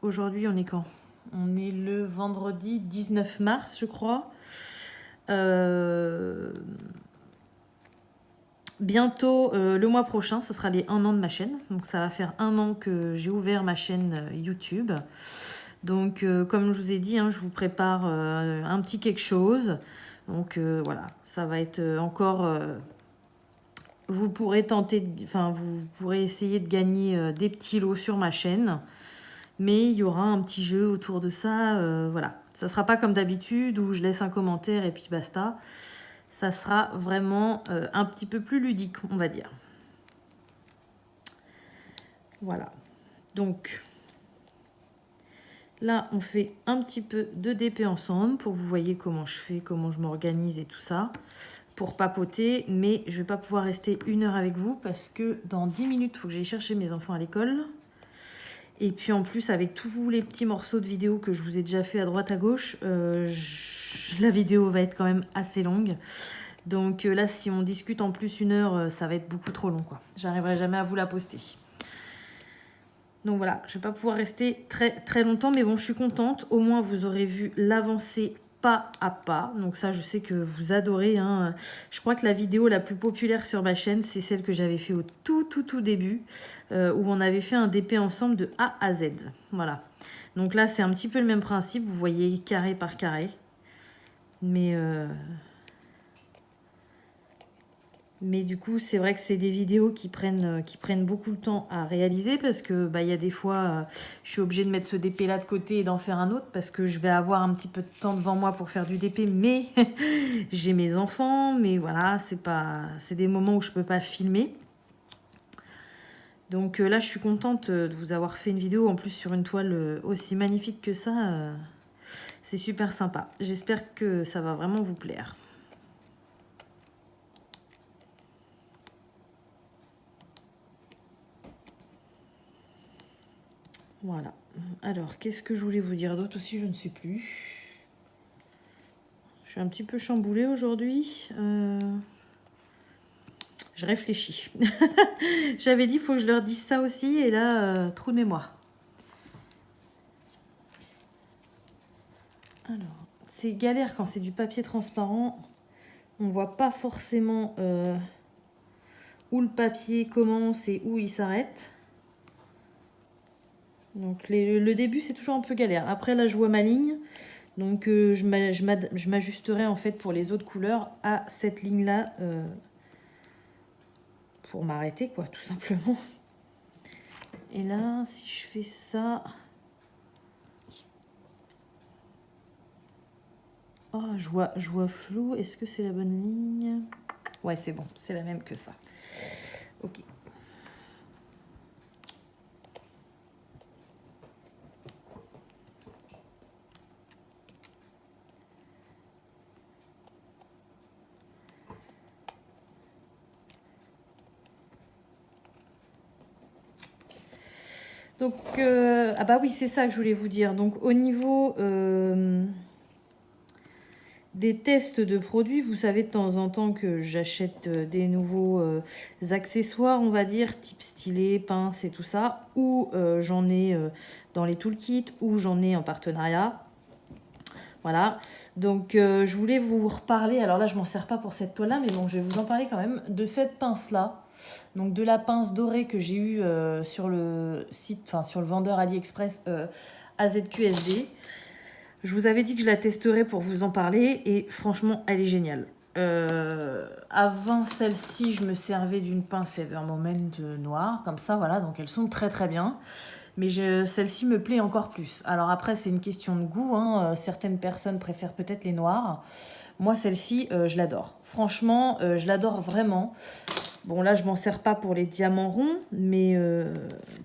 aujourd'hui on est quand? On est le vendredi 19 mars je crois. Bientôt, le mois prochain, ça sera les 1 an de ma chaîne. Donc, ça va faire 1 an que j'ai ouvert ma chaîne YouTube. Donc, comme je vous ai dit, hein, je vous prépare un petit quelque chose. Donc, voilà, ça va être encore... vous pourrez essayer de gagner des petits lots sur ma chaîne. Mais il y aura un petit jeu autour de ça. Voilà, ça ne sera pas comme d'habitude où je laisse un commentaire et puis basta. Ça sera vraiment un petit peu plus ludique, on va dire. Voilà. Donc, là, on fait un petit peu de DP ensemble pour que vous voyez comment je fais, comment je m'organise et tout ça. Pour papoter, mais je ne vais pas pouvoir rester 1 heure avec vous parce que dans 10 minutes, il faut que j'aille chercher mes enfants à l'école. Et puis en plus, avec tous les petits morceaux de vidéo que je vous ai déjà fait à droite à gauche, la vidéo va être quand même assez longue. Donc là, si on discute en plus 1 heure, ça va être beaucoup trop long, quoi. J'arriverai jamais à vous la poster. Donc voilà, je ne vais pas pouvoir rester très longtemps, mais bon, je suis contente. Au moins, vous aurez vu l'avancée pas à pas. Donc ça, je sais que vous adorez. Hein. Je crois que la vidéo la plus populaire sur ma chaîne, c'est celle que j'avais fait au tout début, où on avait fait un DP ensemble de A à Z. Voilà. Donc là, c'est un petit peu le même principe. Vous voyez carré par carré. Mais du coup, c'est vrai que c'est des vidéos qui prennent beaucoup de temps à réaliser parce que bah, y a des fois, je suis obligée de mettre ce DP là de côté et d'en faire un autre parce que je vais avoir un petit peu de temps devant moi pour faire du DP, mais j'ai mes enfants, mais voilà, c'est des moments où je peux pas filmer. Donc là, je suis contente de vous avoir fait une vidéo en plus sur une toile aussi magnifique que ça. C'est super sympa. J'espère que ça va vraiment vous plaire. Voilà. Alors, qu'est-ce que je voulais vous dire d'autre aussi? Je ne sais plus. Je suis un petit peu chamboulée aujourd'hui. Je réfléchis. J'avais dit, il faut que je leur dise ça aussi. Et là, trou de mémoire. Alors, c'est galère quand c'est du papier transparent. On voit pas forcément où le papier commence et où il s'arrête. Donc le début, c'est toujours un peu galère. Après, là, je vois ma ligne. Donc, je m'ajusterai en fait pour les autres couleurs à cette ligne-là pour m'arrêter, quoi, tout simplement. Et là, si je fais ça... Oh, je vois flou. Est-ce que c'est la bonne ligne? Ouais, c'est bon. C'est la même que ça. Ok. Donc, ah bah oui, c'est ça que je voulais vous dire. Donc, au niveau des tests de produits, vous savez de temps en temps que j'achète des nouveaux accessoires, on va dire, type stylet, pince et tout ça, ou j'en ai dans les toolkits, ou j'en ai en partenariat. Voilà, donc je voulais vous reparler, alors là je m'en sers pas pour cette toile-là, mais bon, je vais vous en parler quand même, de cette pince-là. Donc de la pince dorée que j'ai eue sur le site, enfin sur le vendeur AliExpress AZQSD. Je vous avais dit que je la testerais pour vous en parler et franchement, elle est géniale. Avant celle-ci, je me servais d'une pince Evermoment noire, comme ça, voilà, donc elles sont très très bien. Mais celle-ci me plaît encore plus. Alors après, c'est une question de goût, hein. Certaines personnes préfèrent peut-être les noirs. Moi, celle-ci, je l'adore. Franchement, je l'adore vraiment. Bon, là, je m'en sers pas pour les diamants ronds, mais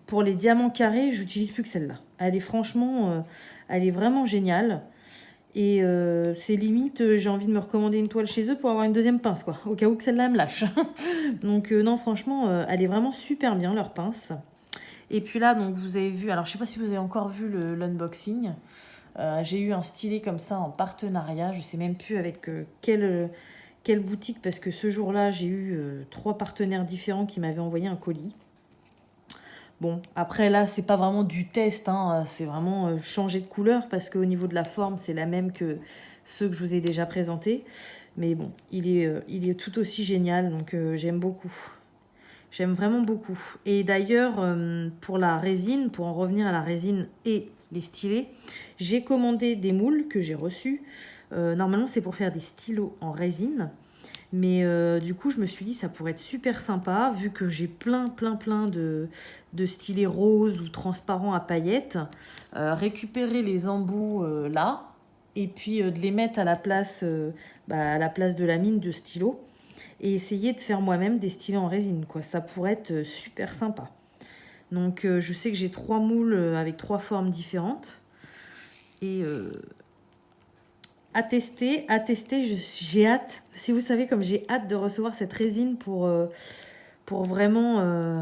pour les diamants carrés, j'utilise plus que celle-là. Elle est franchement, elle est vraiment géniale. Et c'est limite, j'ai envie de me recommander une toile chez eux pour avoir une deuxième pince, quoi. Au cas où que celle-là me lâche. Donc non, franchement, elle est vraiment super bien, leur pince. Et puis là, donc vous avez vu, alors je sais pas si vous avez encore vu l'unboxing. J'ai eu un stylet comme ça en partenariat. Je sais même plus avec quelle boutique, parce que ce jour-là, j'ai eu 3 partenaires différents qui m'avaient envoyé un colis. Bon, après là, c'est pas vraiment du test, hein, c'est vraiment changer de couleur, parce qu'au niveau de la forme, c'est la même que ceux que je vous ai déjà présentés. Mais bon, il est tout aussi génial, donc j'aime beaucoup. J'aime vraiment beaucoup. Et d'ailleurs, pour la résine, pour en revenir à la résine et les stylets, j'ai commandé des moules que j'ai reçus. Normalement, c'est pour faire des stylos en résine. Mais du coup, je me suis dit, ça pourrait être super sympa, vu que j'ai plein de stylets roses ou transparents à paillettes. Récupérer les embouts là, et puis de les mettre à la place de la mine de stylo. Et essayer de faire moi-même des stylets en résine, quoi. Ça pourrait être super sympa. Donc, je sais que j'ai 3 moules avec 3 formes différentes. Et à tester, j'ai hâte. Si vous savez, comme j'ai hâte de recevoir cette résine pour vraiment...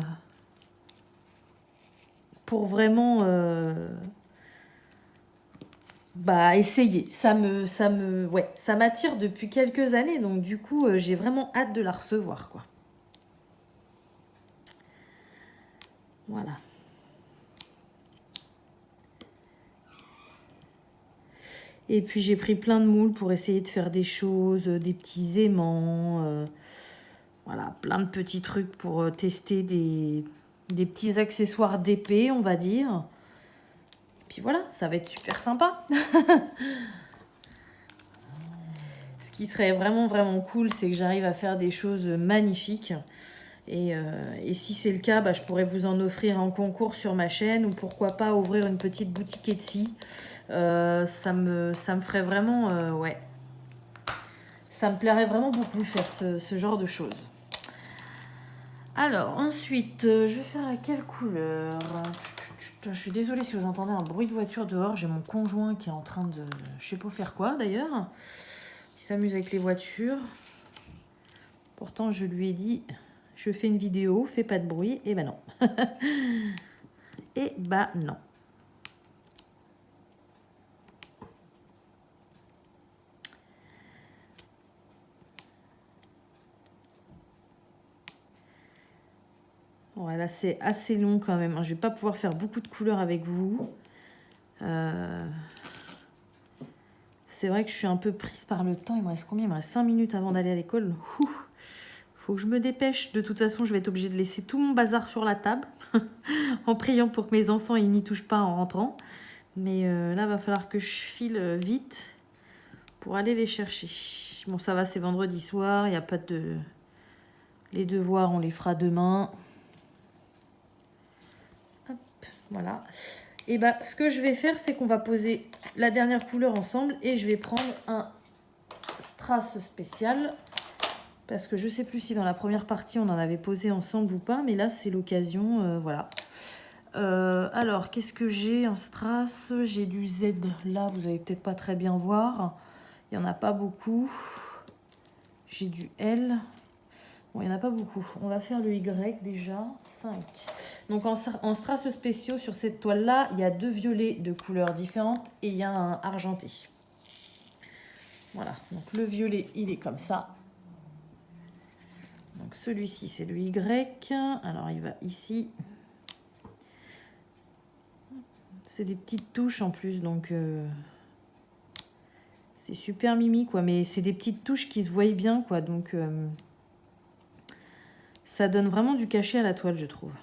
essayer. Ça m'attire depuis quelques années. Donc, du coup, j'ai vraiment hâte de la recevoir, quoi. Voilà. Et puis j'ai pris plein de moules pour essayer de faire des choses, des petits aimants, voilà, plein de petits trucs pour tester des petits accessoires d'épée, on va dire. Puis voilà, ça va être super sympa. Ce qui serait vraiment, vraiment cool, c'est que j'arrive à faire des choses magnifiques. Et si c'est le cas, bah, je pourrais vous en offrir en concours sur ma chaîne ou pourquoi pas ouvrir une petite boutique Etsy. Ça me ferait vraiment... ouais. Ça me plairait vraiment beaucoup faire ce genre de choses. Alors, ensuite, je vais faire laquelle couleur? Je suis désolée si vous entendez un bruit de voiture dehors. J'ai mon conjoint qui est en train de... Je sais pas faire quoi d'ailleurs. Il s'amuse avec les voitures. Pourtant, je lui ai dit... Je fais une vidéo, fais pas de bruit. Et ben non. Et bah non. Voilà, c'est assez long quand même. Je vais pas pouvoir faire beaucoup de couleurs avec vous. C'est vrai que je suis un peu prise par le temps. Il me reste combien? Il me reste 5 minutes avant d'aller à l'école. Faut que je me dépêche. De toute façon, je vais être obligée de laisser tout mon bazar sur la table. En priant pour que mes enfants ils n'y touchent pas en rentrant. Mais là, va falloir que je file vite pour aller les chercher. Bon, ça va, c'est vendredi soir. Il n'y a pas de... Les devoirs, on les fera demain. Hop, voilà. Et bah, ce que je vais faire, c'est qu'on va poser la dernière couleur ensemble. Et je vais prendre un strass spécial. Parce que je ne sais plus si dans la première partie, on en avait posé ensemble ou pas. Mais là, c'est l'occasion. Voilà. Alors, qu'est-ce que j'ai en strass? J'ai du Z. Là, vous n'allez peut-être pas très bien voir. Il n'y en a pas beaucoup. J'ai du L. Bon, il n'y en a pas beaucoup. On va faire le Y déjà. 5. Donc, en strass spéciaux, sur cette toile-là, il y a 2 violets de couleurs différentes et il y a un argenté. Voilà. Donc, le violet, il est comme ça. Donc, celui-ci, c'est le Y. Alors, il va ici. C'est des petites touches en plus, donc... c'est super mimi, quoi. Mais c'est des petites touches qui se voient bien, quoi. Donc, ça donne vraiment du cachet à la toile, je trouve.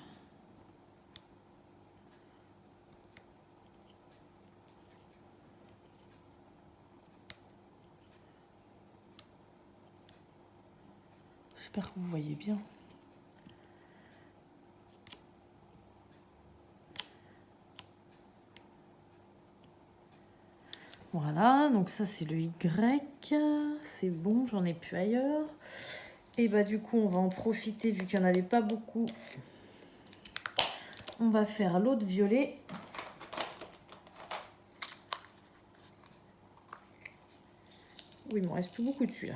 J'espère que vous voyez bien. Voilà, donc ça c'est le Y. C'est bon, j'en ai plus ailleurs. Et bah du coup, on va en profiter vu qu'il n'y en avait pas beaucoup. On va faire l'autre violet. Oui, il me reste plus beaucoup dessus là.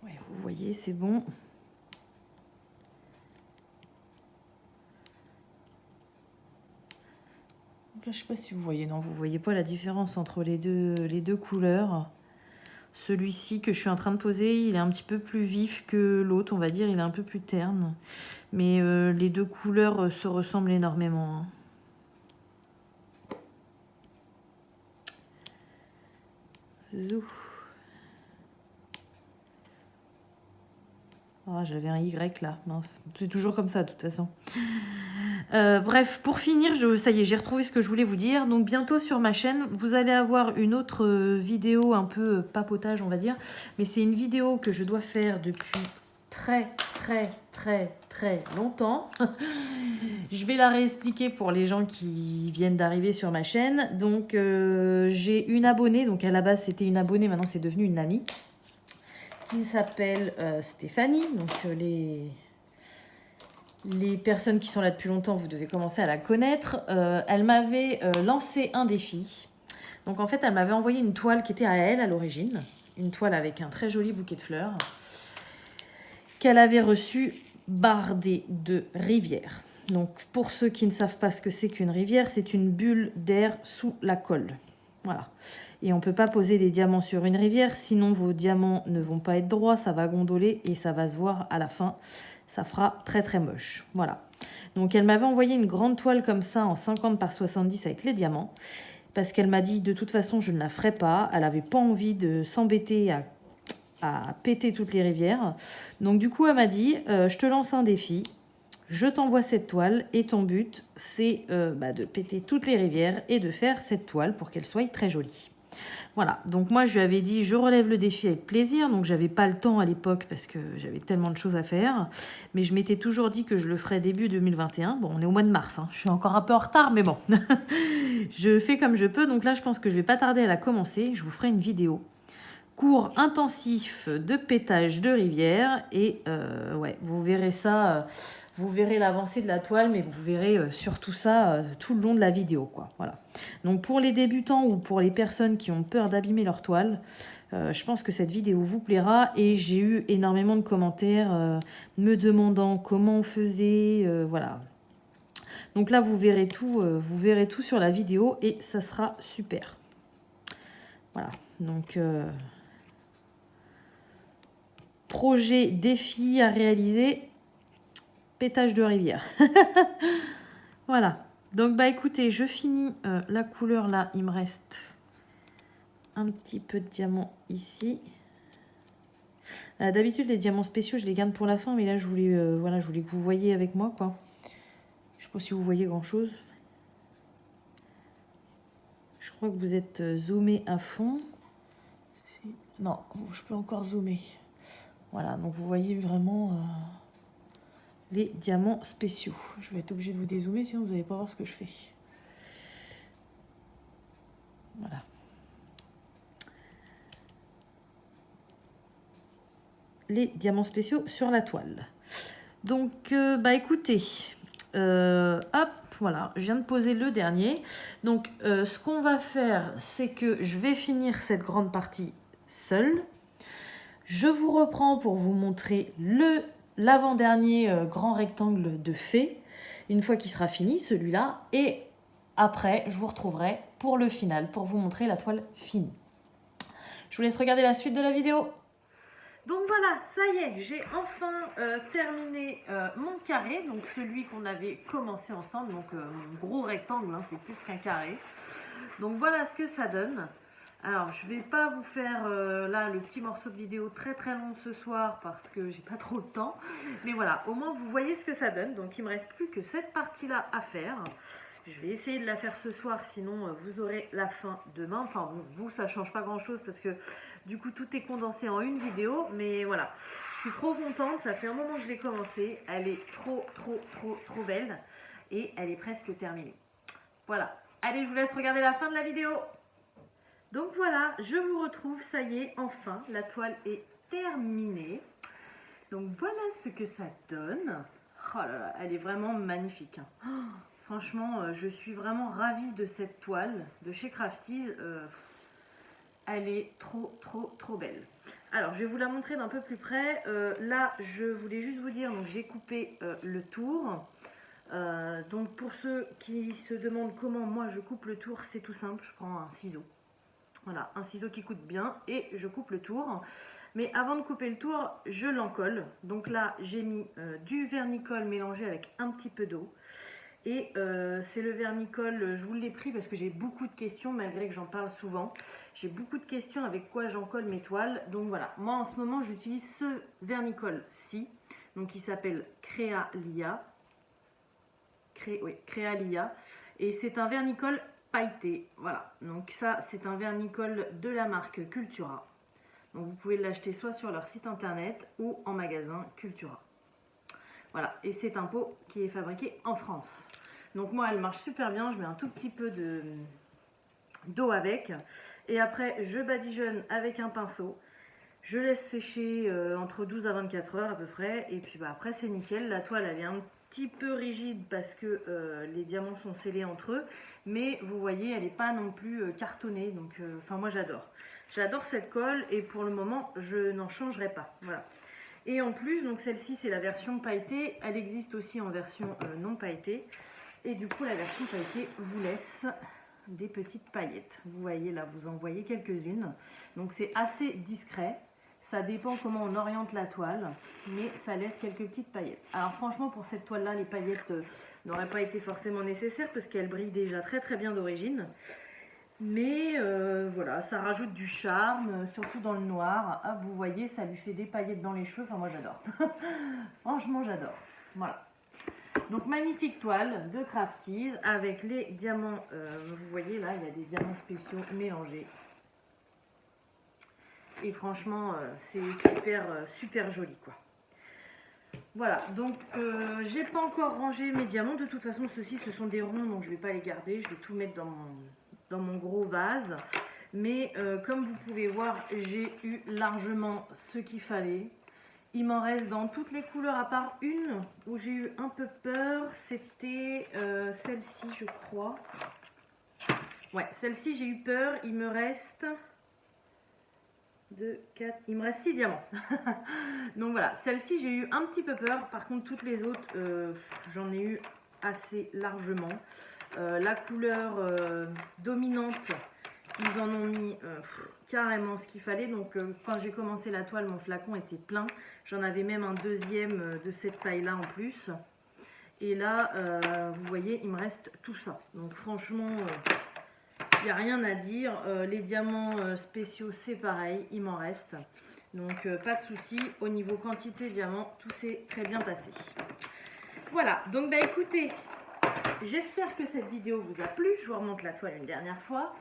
Ouais, vous voyez, c'est bon. Donc là, je sais pas si vous voyez. Non, vous voyez pas la différence entre les deux couleurs. Celui-ci que je suis en train de poser, il est un petit peu plus vif que l'autre, on va dire. Il est un peu plus terne. Mais les deux couleurs se ressemblent énormément. Zou. Oh, j'avais un Y là, mince. C'est toujours comme ça de toute façon. Bref, pour finir, ça y est, j'ai retrouvé ce que je voulais vous dire. Donc bientôt sur ma chaîne, vous allez avoir une autre vidéo un peu papotage, on va dire. Mais c'est une vidéo que je dois faire depuis très longtemps. Je vais la réexpliquer pour les gens qui viennent d'arriver sur ma chaîne. Donc j'ai une abonnée, donc à la base c'était une abonnée, maintenant c'est devenu une amie, qui s'appelle Stéphanie. Donc les personnes qui sont là depuis longtemps, vous devez commencer à la connaître. Elle m'avait lancé un défi. Donc en fait, elle m'avait envoyé une toile qui était à elle à l'origine. Une toile avec un très joli bouquet de fleurs. Qu'elle avait reçue bardée de rivières. Donc pour ceux qui ne savent pas ce que c'est qu'une rivière, c'est une bulle d'air sous la colle. Voilà. Et on ne peut pas poser des diamants sur une rivière, sinon vos diamants ne vont pas être droits, ça va gondoler et ça va se voir à la fin. Ça fera très moche. Voilà. Donc elle m'avait envoyé une grande toile comme ça en 50 par 70 avec les diamants. Parce qu'elle m'a dit de toute façon je ne la ferai pas. Elle n'avait pas envie de s'embêter à péter toutes les rivières. Donc du coup elle m'a dit je te lance un défi. Je t'envoie cette toile et ton but c'est de péter toutes les rivières et de faire cette toile pour qu'elle soit très jolie. Voilà, donc moi je lui avais dit je relève le défi avec plaisir, donc j'avais pas le temps à l'époque parce que j'avais tellement de choses à faire, mais je m'étais toujours dit que je le ferais début 2021. Bon, on est au mois de mars, hein. Je suis encore un peu en retard, mais bon, je fais comme je peux, donc là je pense que je vais pas tarder à la commencer, je vous ferai une vidéo. Cours intensif de pétage de rivière, et ouais, vous verrez ça, vous verrez l'avancée de la toile, mais vous verrez surtout ça tout le long de la vidéo, quoi. Voilà. Donc pour les débutants ou pour les personnes qui ont peur d'abîmer leur toile, je pense que cette vidéo vous plaira, et j'ai eu énormément de commentaires me demandant comment on faisait, voilà. Donc là vous verrez tout sur la vidéo et ça sera super. Voilà, donc projet défi à réaliser, pétage de rivière. Voilà. Donc bah écoutez, je finis la couleur là. Il me reste un petit peu de diamant ici. D'habitude les diamants spéciaux je les garde pour la fin, mais là je voulais, voilà, je voulais que vous voyiez avec moi, quoi. Je sais pas si vous voyez grand chose. Je crois que vous êtes zoomé à fond. Non, je peux encore zoomer. Voilà, donc vous voyez vraiment les diamants spéciaux. Je vais être obligée de vous dézoomer, sinon vous n'allez pas voir ce que je fais. Voilà. Les diamants spéciaux sur la toile. Donc, bah écoutez, hop, voilà, je viens de poser le dernier. Donc, ce qu'on va faire, c'est que je vais finir cette grande partie seule. Je vous reprends pour vous montrer l'avant-dernier grand rectangle de fée, une fois qu'il sera fini, celui-là. Et après, je vous retrouverai pour le final, pour vous montrer la toile finie. Je vous laisse regarder la suite de la vidéo. Donc voilà, ça y est, j'ai enfin terminé mon carré, donc celui qu'on avait commencé ensemble, donc mon gros rectangle, hein, c'est plus qu'un carré. Donc voilà ce que ça donne. Alors je vais pas vous faire là le petit morceau de vidéo très long ce soir parce que j'ai pas trop de temps. Mais voilà, au moins vous voyez ce que ça donne. Donc il me reste plus que cette partie là à faire. Je vais essayer de la faire ce soir, sinon vous aurez la fin demain. Enfin bon, vous ça change pas grand chose parce que du coup tout est condensé en une vidéo. Mais voilà, je suis trop contente, ça fait un moment que je l'ai commencé. Elle est trop belle et elle est presque terminée. Voilà, allez, je vous laisse regarder la fin de la vidéo. Donc voilà, je vous retrouve, ça y est, enfin, la toile est terminée. Donc voilà ce que ça donne. Oh là là, elle est vraiment magnifique. Oh, franchement, je suis vraiment ravie de cette toile de chez Crafties. Elle est trop belle. Alors, je vais vous la montrer d'un peu plus près. Là, je voulais juste vous dire, donc j'ai coupé le tour. Donc pour ceux qui se demandent comment moi je coupe le tour, c'est tout simple, je prends un ciseau. Voilà, un ciseau qui coûte bien et je coupe le tour. Mais avant de couper le tour, je l'encolle. Donc là, j'ai mis du vernicole mélangé avec un petit peu d'eau. Et c'est le vernicole, je vous l'ai pris parce que j'ai beaucoup de questions, malgré que j'en parle souvent. J'ai beaucoup de questions avec quoi j'encolle mes toiles. Donc voilà, moi en ce moment, j'utilise ce vernicole-ci. Donc il s'appelle Créalia. Créalia. Et c'est un vernicole pailleté, voilà, donc ça c'est un vernicole de la marque Cultura, donc vous pouvez l'acheter soit sur leur site internet ou en magasin Cultura, voilà, et c'est un pot qui est fabriqué en France. Donc moi elle marche super bien, je mets un tout petit peu d'eau avec, et après je badigeonne avec un pinceau, je laisse sécher entre 12 à 24 heures à peu près, et puis bah, après c'est nickel. La toile elle est un petit peu rigide parce que les diamants sont scellés entre eux, mais vous voyez elle n'est pas non plus cartonnée, donc enfin moi j'adore cette colle, et pour le moment je n'en changerai pas, voilà. Et en plus, donc celle-ci c'est la version pailletée, elle existe aussi en version non pailletée, et du coup la version pailletée vous laisse des petites paillettes, vous voyez là, vous en voyez quelques-unes, donc c'est assez discret. Ça dépend comment on oriente la toile, mais ça laisse quelques petites paillettes. Alors franchement, pour cette toile-là, les paillettes n'auraient pas été forcément nécessaires parce qu'elle brille déjà très bien d'origine. Mais voilà, ça rajoute du charme, surtout dans le noir. Ah, vous voyez, ça lui fait des paillettes dans les cheveux. Enfin, moi, j'adore. Franchement, j'adore. Voilà. Donc, magnifique toile de Crafties avec les diamants. Vous voyez, là, il y a des diamants spéciaux mélangés. Et franchement, c'est super joli quoi. Voilà, donc j'ai pas encore rangé mes diamants. De toute façon, ceux-ci, ce sont des ronds, donc je vais pas les garder. Je vais tout mettre dans mon gros vase. Mais comme vous pouvez voir, j'ai eu largement ce qu'il fallait. Il m'en reste dans toutes les couleurs à part une où j'ai eu un peu peur. C'était celle-ci, je crois. Ouais, celle-ci, j'ai eu peur. Il me reste 2, 4, il me reste 6 diamants. Donc voilà, celle-ci, j'ai eu un petit peu peur. Par contre, toutes les autres, j'en ai eu assez largement. La couleur dominante, ils en ont mis carrément ce qu'il fallait. Donc quand j'ai commencé la toile, mon flacon était plein. J'en avais même un deuxième de cette taille-là en plus. Et là, vous voyez, il me reste tout ça. Donc franchement, il n'y a rien à dire. Les diamants spéciaux, c'est pareil, il m'en reste. Donc pas de souci. Au niveau quantité diamants, tout s'est très bien passé. Voilà, donc bah écoutez, j'espère que cette vidéo vous a plu. Je vous remonte la toile une dernière fois.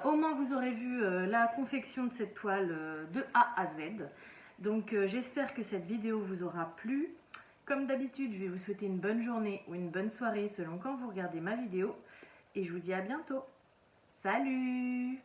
Au moins vous aurez vu la confection de cette toile de A à Z. Donc j'espère que cette vidéo vous aura plu. Comme d'habitude, je vais vous souhaiter une bonne journée ou une bonne soirée selon quand vous regardez ma vidéo. Et je vous dis à bientôt. Salut!